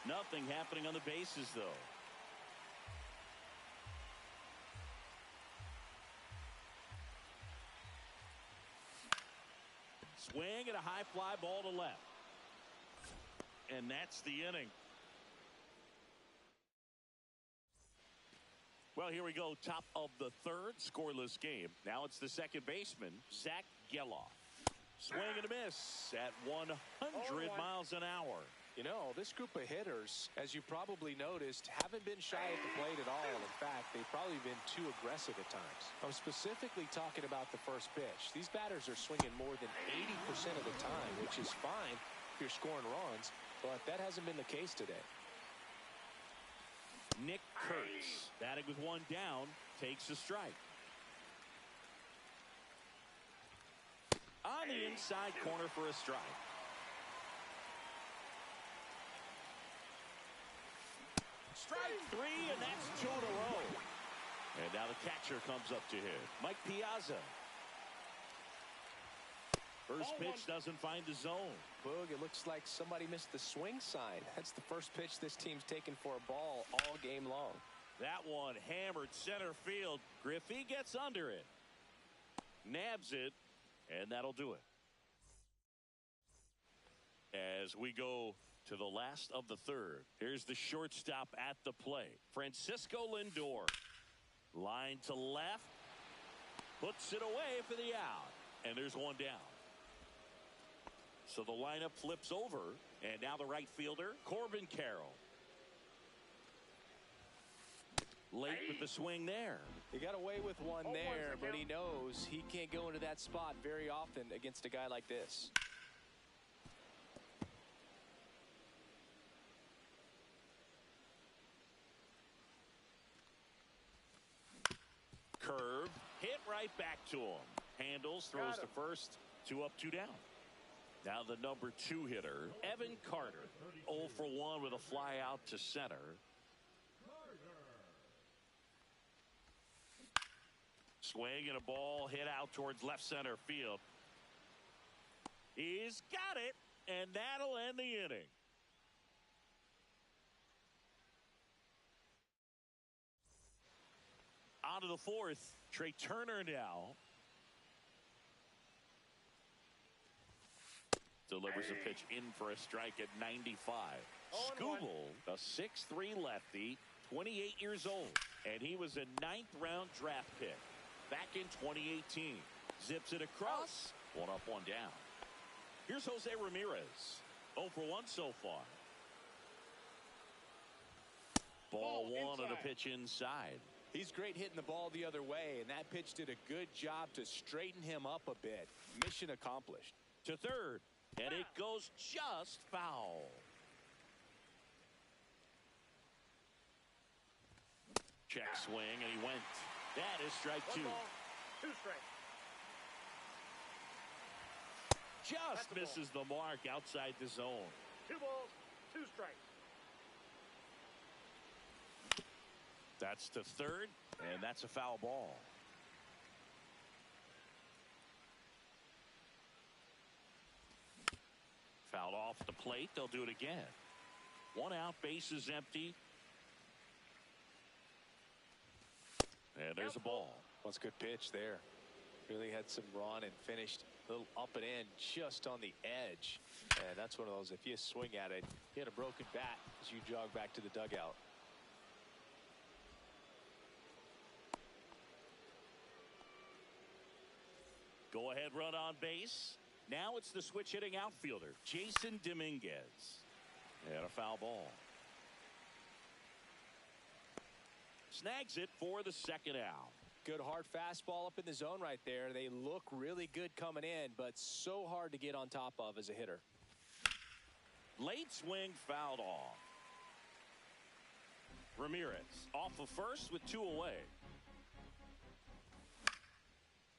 Nothing happening on the bases, though. Swing and a high fly ball to left. And that's the inning. Well, here we go. Top of the third, scoreless game. Now it's the second baseman, Zach Geloff. Swing and a miss at 100 miles an hour. You know, this group of hitters, as you probably noticed, haven't been shy at the plate at all. In fact, they've probably been too aggressive at times. I'm specifically talking about the first pitch. These batters are swinging more than 80% of the time, which is fine if you're scoring runs, but that hasn't been the case today. Nick Kurtz, batting with one down, takes a strike. On the inside corner for a strike. Strike 3, and that's 2 in a row. And now the catcher comes up to hit. Mike Piazza. First pitch doesn't find the zone. Boog, it looks like somebody missed the swing sign. That's the first pitch this team's taken for a ball all game long. That one hammered center field. Griffey gets under it. Nabs it, and that'll do it. As we go to the last of the third, here's the shortstop at the plate, Francisco Lindor. Line to left, puts it away for the out, and there's one down. So the lineup flips over, and now the right fielder, Corbin Carroll. Late with the swing there. He got away with one there, but he knows he can't go into that spot very often against a guy like this. Curve, hit right back to him. Handles, throws to first, 2 up, 2 down. Now the number 2 hitter, Evan Carter. 0 for 1 with a fly out to center. Swing and a ball hit out towards left center field. He's got it, and that'll end the inning. On to the fourth, Trey Turner now. Delivers a pitch in for a strike at 95. Skubal, a 6'3 lefty, 28 years old, and he was a 9th round draft pick back in 2018. Zips it across, 1 up, 1 down. Here's Jose Ramirez, 0 for 1 so far. Ball one on a inside. pitch inside. He's great hitting the ball the other way, and that pitch did a good job to straighten him up a bit. Mission accomplished. To third, and it goes just foul. Check swing, and he went. That is strike One two. ball, two strikes. Just That's the misses the mark outside the zone. 2 balls, 2 strikes. That's to third, and that's a foul ball. Fouled off the plate. They'll do it again. 1 out, base is empty. And there's a ball. Well, it's a good pitch there. Really had some run and finished a little up and in just on the edge. And that's one of those, if you swing at it, you hit a broken bat as you jog back to the dugout. Go ahead run on base. Now it's the switch hitting outfielder, Jason Dominguez. And a foul ball. Snags it for the second out. Good hard fastball up in the zone right there. They look really good coming in, but so hard to get on top of as a hitter. Late swing fouled off. Ramirez off of first with 2 away.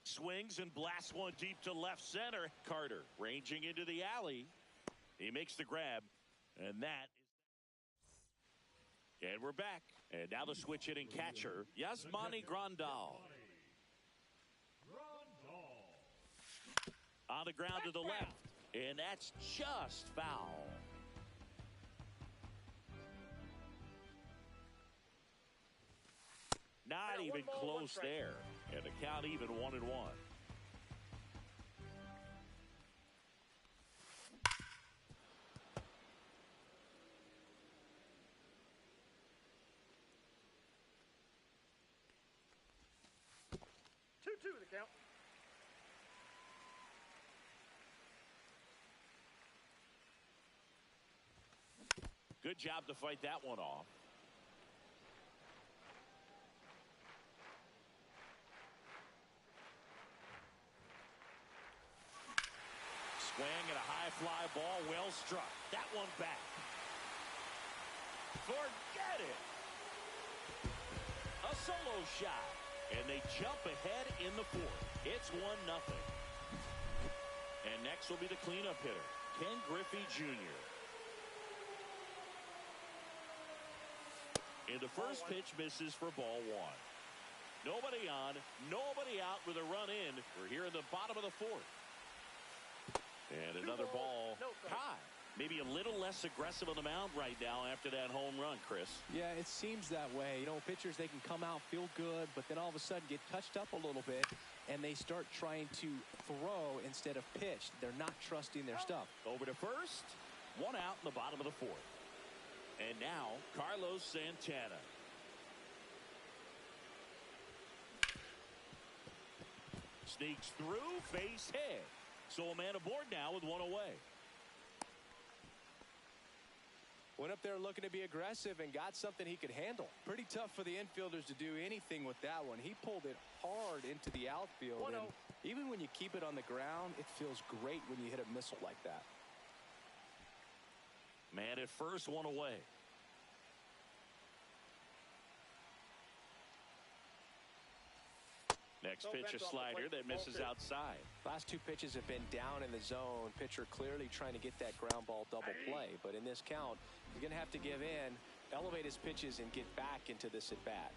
Swings and blasts one deep to left center. Carter ranging into the alley. He makes the grab, and that is. And we're back. And now the switch hitting catcher, Yasmani Grandal. On the ground to the left, and that's just foul. Not even close there. And the count even 1-1. 2-2 the count. Good job to fight that one off. Swing and a high fly ball, well struck. That one back. Forget it. A solo shot. And they jump ahead in the fourth. It's 1-0. And next will be the cleanup hitter, Ken Griffey Jr. And the first pitch misses for ball 1. Nobody on, nobody out with a run in. We're here in the bottom of the fourth. And another ball high. Maybe a little less aggressive on the mound right now after that home run, Chris. Yeah, it seems that way. You know, pitchers, they can come out, feel good, but then all of a sudden get touched up a little bit, and they start trying to throw instead of pitch. They're not trusting their stuff. Over to first. 1 out in the bottom of the fourth. And now, Carlos Santana. Sneaks through, face hit. So a man aboard now with 1 away. Went up there looking to be aggressive and got something he could handle. Pretty tough for the infielders to do anything with that one. He pulled it hard into the outfield. And even when you keep it on the ground, it feels great when you hit a missile like that. Man at first, 1 away. Next pitch, a slider that misses outside. Last 2 pitches have been down in the zone. Pitcher clearly trying to get that ground ball double play. But in this count, he's going to have to give in, elevate his pitches, and get back into this at bat.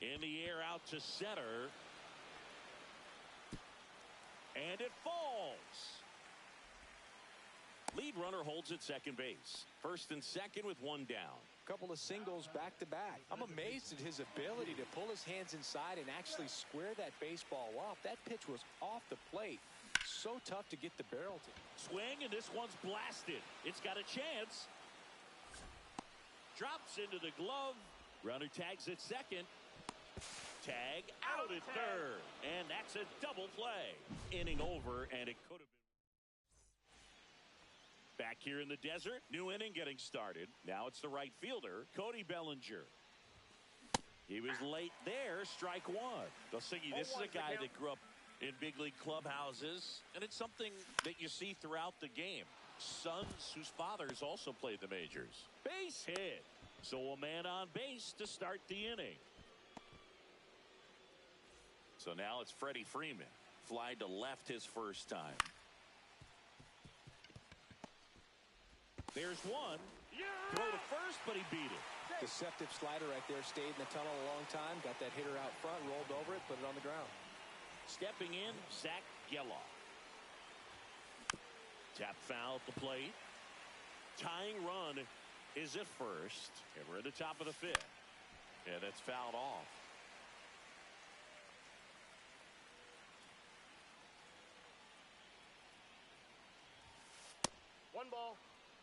In the air out to center. And it falls. Lead runner holds at second base. First and second with 1 down. Couple of singles back to back. I'm amazed at his ability to pull his hands inside and actually square that baseball up. That pitch was off the plate. So tough to get the barrel to. Swing, and this one's blasted. It's got a chance. Drops into the glove. Runner tags at second. Tag out at third. And that's a double play. Inning over, and it could have been. Back here in the desert, new inning getting started. Now it's the right fielder, Cody Bellinger. He was late there, strike one. Dulcighi, this is a guy that grew up in big league clubhouses, and it's something that you see throughout the game. Sons whose fathers also played the majors. Base hit. So a man on base to start the inning. So now it's Freddie Freeman. Fly to left his first time. There's one. Throw to first, but he beat it. Deceptive slider right there. Stayed in the tunnel a long time. Got that hitter out front. Rolled over it. Put it on the ground. Stepping in, Zach Geloff. Tap foul at the plate. Tying run is at first. And we're at the top of the fifth. And it's fouled off. One ball,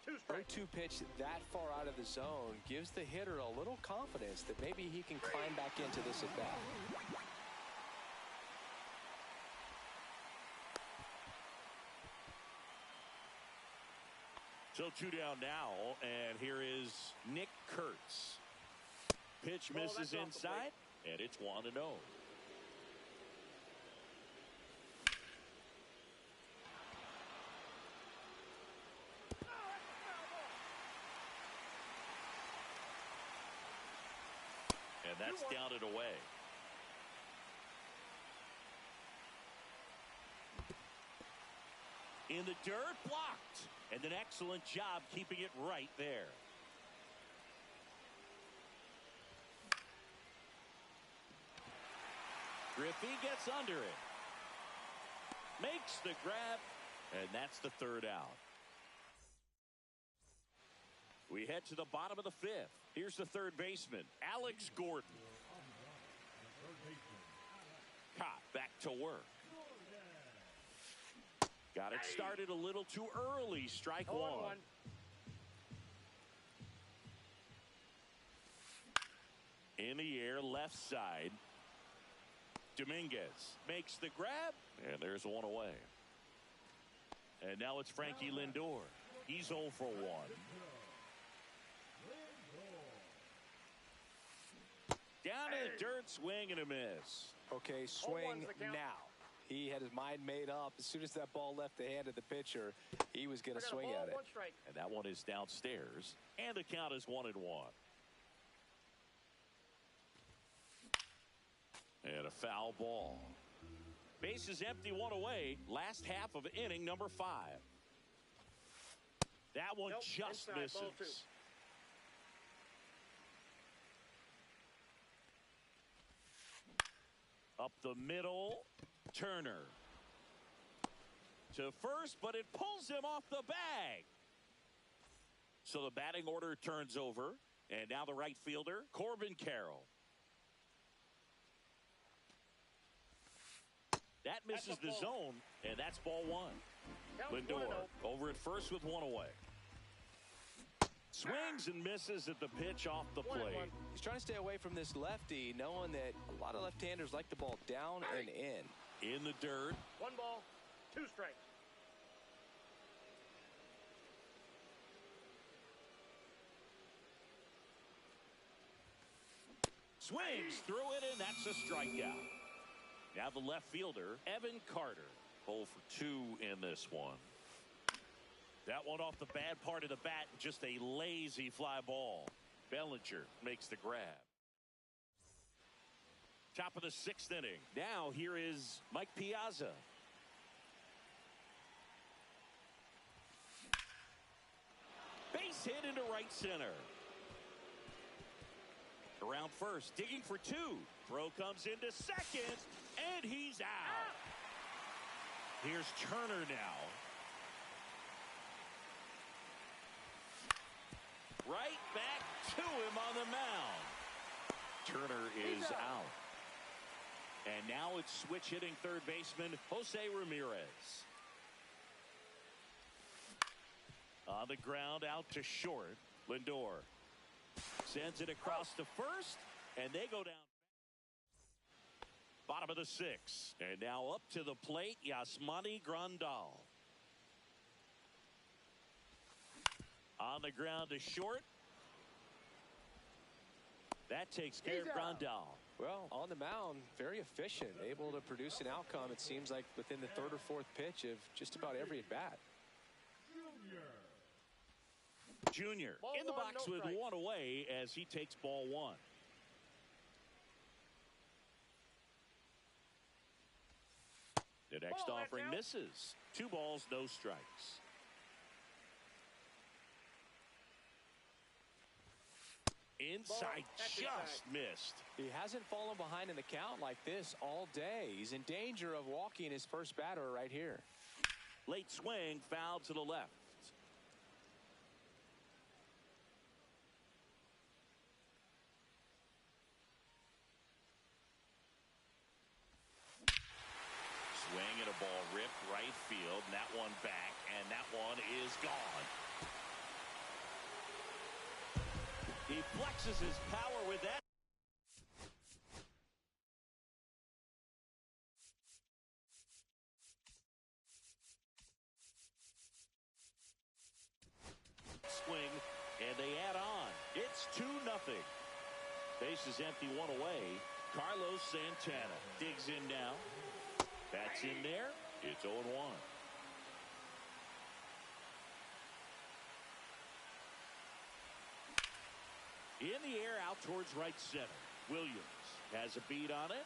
two strikes. 0-2 pitch that far out of the zone gives the hitter a little confidence that maybe he can climb back into this at bat. So 2 down now, and here is Nick Kurtz. Pitch misses inside, and it's 1-0. And that's down and away. In the dirt, blocked. And an excellent job keeping it right there. Griffey gets under it. Makes the grab, and that's the third out. We head to the bottom of the fifth. Here's the third baseman, Alex Gordon. Caught back to work. Got it started a little too early. Strike one. In the air, left side. Dominguez makes the grab, and there's one away. And now it's Frankie Lindor. He's 0 for 1. Down in the dirt, swing and a miss. Okay, swing now. He had his mind made up. As soon as that ball left the hand of the pitcher, he was going to swing at it. And that one is downstairs. And the count is 1-1. And a foul ball. Base is empty, one away. Last half of inning number 5. That one just misses. Up the middle. Turner to first, but it pulls him off the bag. So the batting order turns over, and now the right fielder, Corbin Carroll. That misses the zone, and that's ball one. Lindor over at first with one away. Swings and misses at the pitch off the plate. He's trying to stay away from this lefty, knowing that a lot of left-handers like the ball down and in. In the dirt. 1 ball, 2 strikes. Swings through it, and that's a strikeout. Now the left fielder, Evan Carter. 0 for 2 in this one. That one off the bad part of the bat, just a lazy fly ball. Bellinger makes the grab. Top of the 6th inning. Now here is Mike Piazza. Base hit into right center. Around first, digging for 2. Throw comes into second, and he's out. Here's Turner now. Right back to him on the mound. Turner is out. And now it's switch hitting third baseman Jose Ramirez. On the ground, out to short. Lindor sends it across to first, and they go down. Bottom of the 6th. And now up to the plate, Yasmani Grandal. On the ground to short. That takes care of Grandal. Well, on the mound, very efficient, able to produce an outcome, it seems like, within the third or fourth pitch of just about every at-bat. Junior in the box with one away as he takes ball one. The next offering misses. 2 balls, no strikes. Inside, just missed. He hasn't fallen behind in the count like this all day. He's in danger of walking his first batter right here. Late swing, foul to the left. Swing and a ball ripped right field, and that one back, and that one is gone. He flexes his power with that. Swing, and they add on. It's 2-0. Base is empty, 1 away. Carlos Santana digs in now. That's in there. It's 0-1. In the air out towards right center. Williams has a beat on it.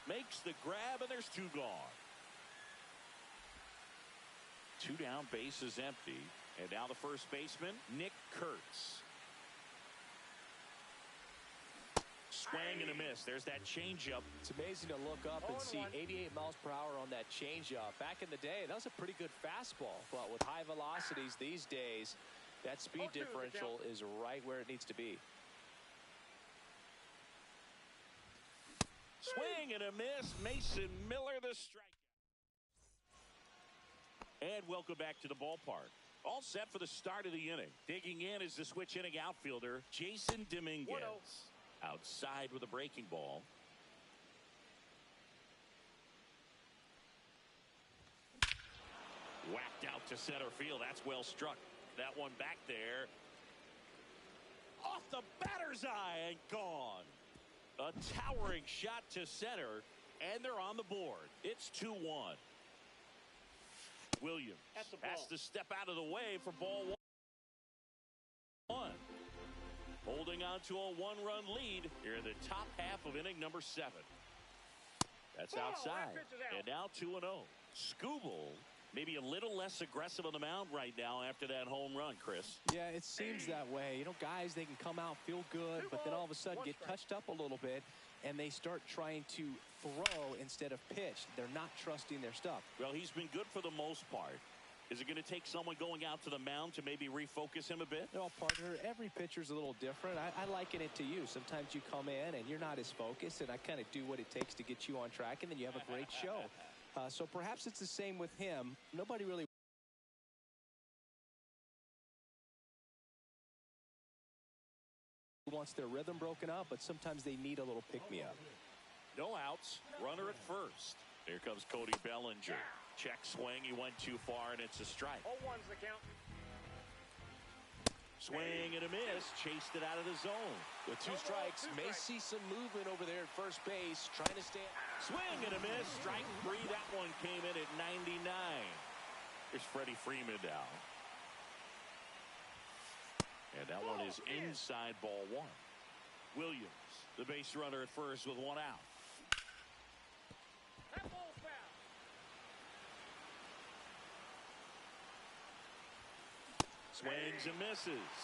Makes the grab, and there's 2 gone. 2 down, base is empty. And now the first baseman, Nick Kurtz. Swing and a miss. There's that changeup. It's amazing to look up and see 88 miles per hour on that changeup. Back in the day, that was a pretty good fastball. But with high velocities these days, that speed differential is right where it needs to be. Swing and a miss. Mason Miller, the strikeout. And welcome back to the ballpark. All set for the start of the inning. Digging in is the switch inning outfielder, Jason Dominguez. Outside with a breaking ball. Whacked out to center field. That's well struck. That one back there. Off the batter's eye and gone. A towering shot to center, and they're on the board. It's 2-1. Williams has to step out of the way for ball 1. Holding on to a 1-run lead here in the top half of inning number 7. That's outside. And now 2-0. Skubal maybe a little less aggressive on the mound right now after that home run, Chris. Yeah, it seems that way. You know, guys, they can come out, feel good, but then all of a sudden get touched up a little bit, and they start trying to throw instead of pitch. They're not trusting their stuff. Well, he's been good for the most part. Is it going to take someone going out to the mound to maybe refocus him a bit? No, partner, every pitcher's a little different. I liken it to you. Sometimes you come in and you're not as focused, and I kind of do what it takes to get you on track, and then you have a great show. So perhaps it's the same with him. Nobody really wants their rhythm broken up, but sometimes they need a little pick-me-up. No outs. Runner at first. Here comes Cody Bellinger. Check swing. He went too far, and it's a strike. 0-1's the count. Swing and a miss. Chased it out of the zone. With 2 strikes, may see some movement over there at first base, trying to stay. Swing and a miss. Strike 3. That one came in at 99. Here's Freddie Freeman now. And that one is inside ball 1. Williams, the base runner at first with 1 out. That ball's foul. Swings and misses.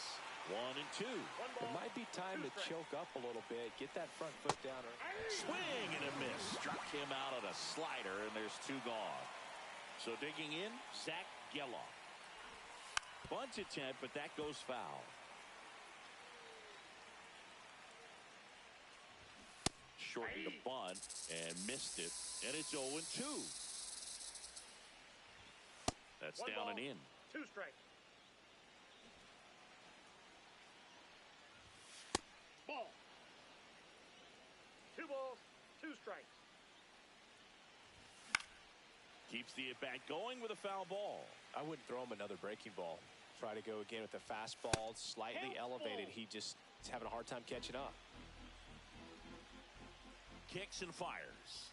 1 and 2. It might be time to choke up a little bit. Get that front foot down. Swing and a miss. Struck him out on a slider, and there's 2 gone. So digging in, Zach Geloff. Bunt attempt, but that goes foul. Shortened the bunt and missed it, and it's 0-2. That's down and in. 2 strikes. Ball. 2 balls, 2 strikes. Keeps the at-bat going with a foul ball. I wouldn't throw him another breaking ball. Try to go again with the fastball, slightly elevated. He just is having a hard time catching up. Kicks and fires.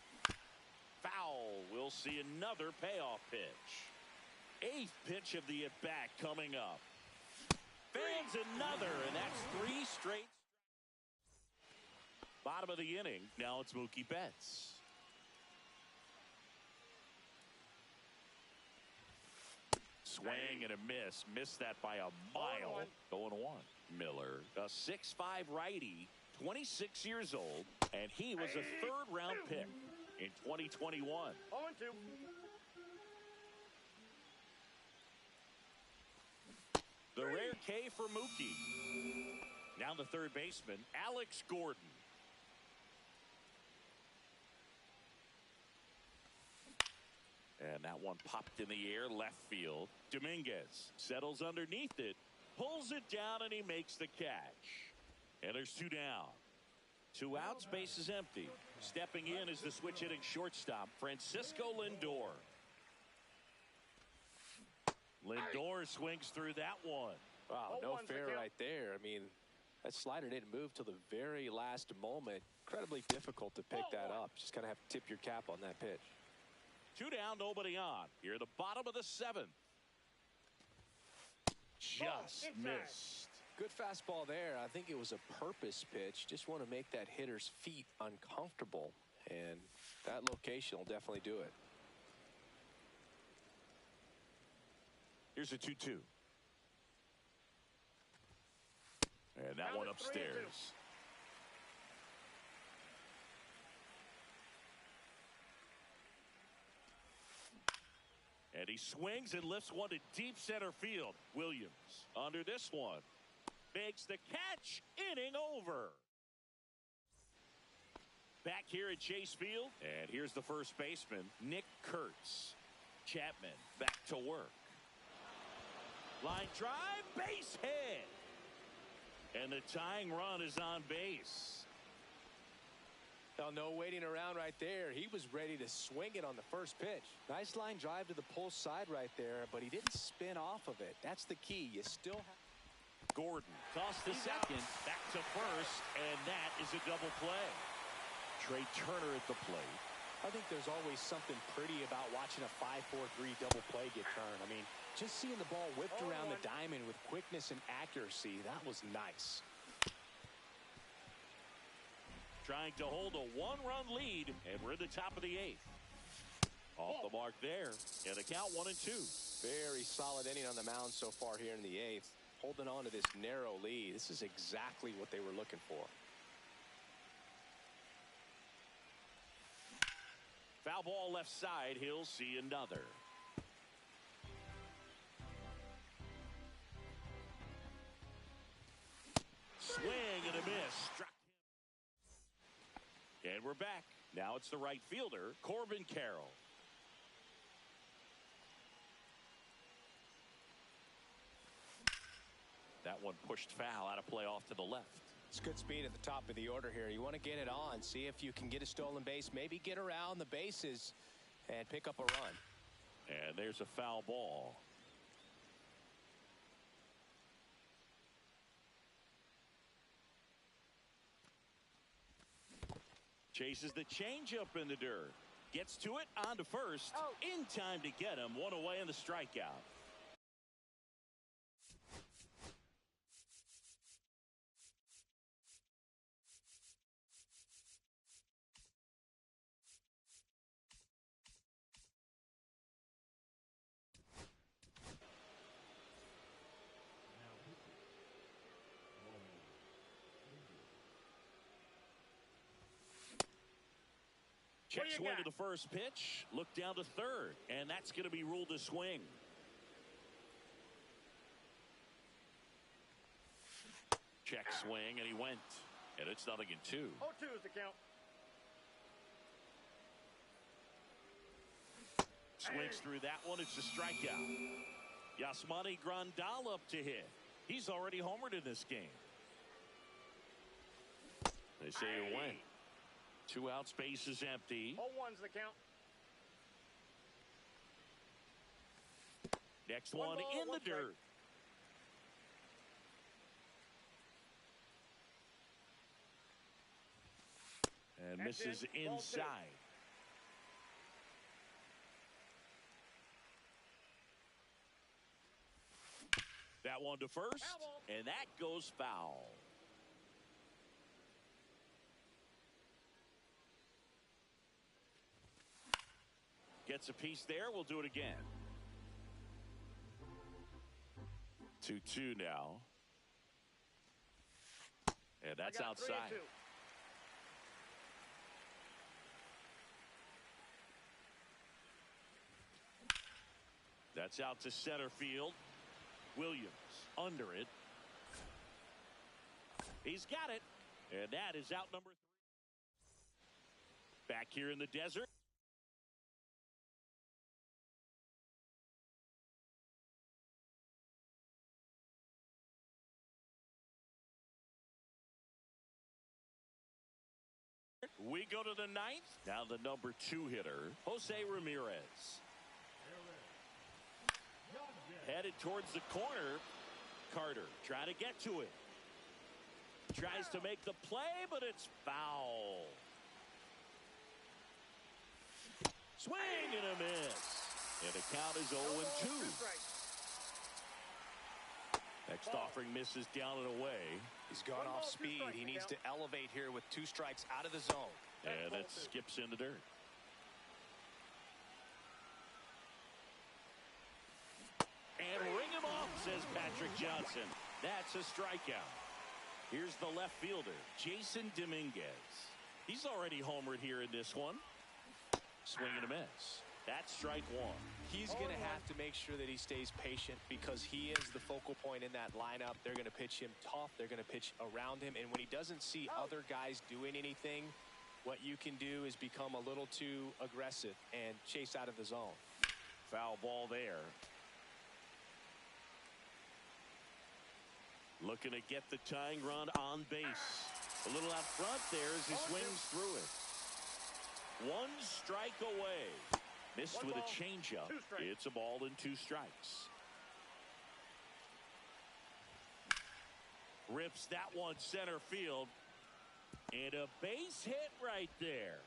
Foul. We'll see another payoff pitch. 8th pitch of the at-bat coming up. Fans another, and that's 3 straight. Bottom of the inning. Now it's Mookie Betts. Swing and a miss. Missed that by a mile. 0-1. Miller, a 6'5 righty, 26 years old, and he was a 3rd-round pick in 2021. 0-2. The rare K for Mookie. Now the third baseman, Alex Gordon. And that one popped in the air, left field. Dominguez settles underneath it, pulls it down, and he makes the catch. And there's 2 down. 2 outs, base is empty. Stepping in is the switch hitting shortstop, Francisco Lindor. Lindor swings through that one. Wow, no fair right there. I mean, that slider didn't move till the very last moment. Incredibly difficult to pick that up. Just kind of have to tip your cap on that pitch. 2 down, nobody on. Here at the bottom of the 7th. Just missed. Good fastball there. I think it was a purpose pitch. Just want to make that hitter's feet uncomfortable. And that location will definitely do it. Here's a 2-2. And that one upstairs. And he swings and lifts one to deep center field. Williams under this one. Makes the catch. Inning over. Back here at Chase Field. And here's the first baseman, Nick Kurtz. Chapman back to work. Line drive. Base hit. And the tying run is on base. Oh, no waiting around right there. He was ready to swing it on the first pitch. Nice line drive to the pull side right there, but he didn't spin off of it. That's the key. You still have. Gordon tossed to second, back to first, and that is a double play. Trey Turner at the plate. I think there's always something pretty about watching a 5-4-3 double play get turned. I mean, just seeing the ball whipped around the diamond with quickness and accuracy, that was nice. Trying to hold a 1-run lead, and we're at the top of the 8th. Off the mark there, and the count 1-2. Very solid inning on the mound so far here in the 8th. Holding on to this narrow lead. This is exactly what they were looking for. Foul ball left side. He'll see another. Swing and a miss. Struck him. And we're back. Now it's the right fielder, Corbin Carroll. That one pushed foul, out of play off to the left. It's good speed at the top of the order here. You want to get it on, see if you can get a stolen base, maybe get around the bases and pick up a run. And there's a foul ball. Chases the changeup in the dirt. Gets to it, on to first. In time to get him. One away in the strikeout. Check swing to the first pitch. Look down to third. And that's going to be ruled a swing. Check swing, and he went. And it's 0-2. 0-2 is the count. Swings through that one. It's a strikeout. Yasmani Grandal up to hit. He's already homered in this game. They say he went. 2 outs, base is empty. 0-1's the count. Next one in the dirt. And misses inside. That one to first, and that goes foul. Gets a piece there. We'll do it again. 2-2 now. And that's outside. That's out to center field. Williams under it. He's got it. And that is out number 3. Back here in the desert. We go to the 9th. Now the number 2 hitter, Jose Ramirez. Headed towards the corner. Carter trying to get to it. Tries to make the play, but it's foul. Swing and a miss. And the count is 0-2. Next offering misses down and away. He's gone off speed. He needs to elevate here with 2 strikes out of the zone. And that skips in the dirt. And ring him off, says Patrick Johnson. That's a strikeout. Here's the left fielder, Jason Dominguez. He's already homered here in this one. Swing and a miss. That's strike 1. He's going to have to make sure that he stays patient because he is the focal point in that lineup. They're going to pitch him tough. They're going to pitch around him. And when he doesn't see other guys doing anything, what you can do is become a little too aggressive and chase out of the zone. Foul ball there. Looking to get the tying run on base. A little out front there as he swings through it. 1 strike away. Missed with a changeup. It's a ball and 2 strikes. Rips that one center field. And a base hit right there.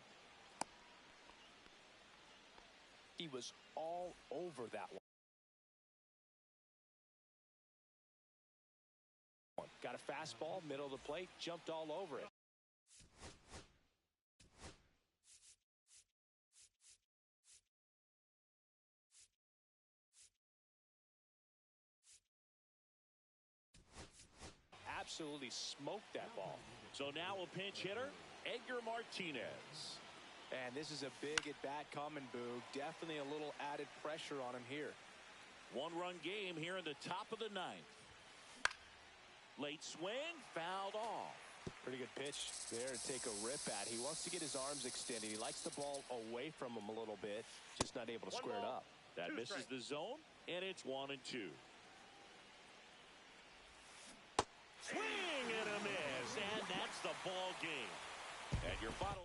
He was all over that one. Got a fastball, middle of the plate, jumped all over it. Absolutely smoked that ball. So now a pinch hitter, Edgar Martinez. And this is a big at-bat coming, Boog. Definitely a little added pressure on him here. 1-run game here in the top of the 9th. Late swing, fouled off. Pretty good pitch there to take a rip at. He wants to get his arms extended. He likes the ball away from him a little bit, just not able to square it up. That misses the zone, and it's 1-2. Swing and a miss, and that's the ball game. And your final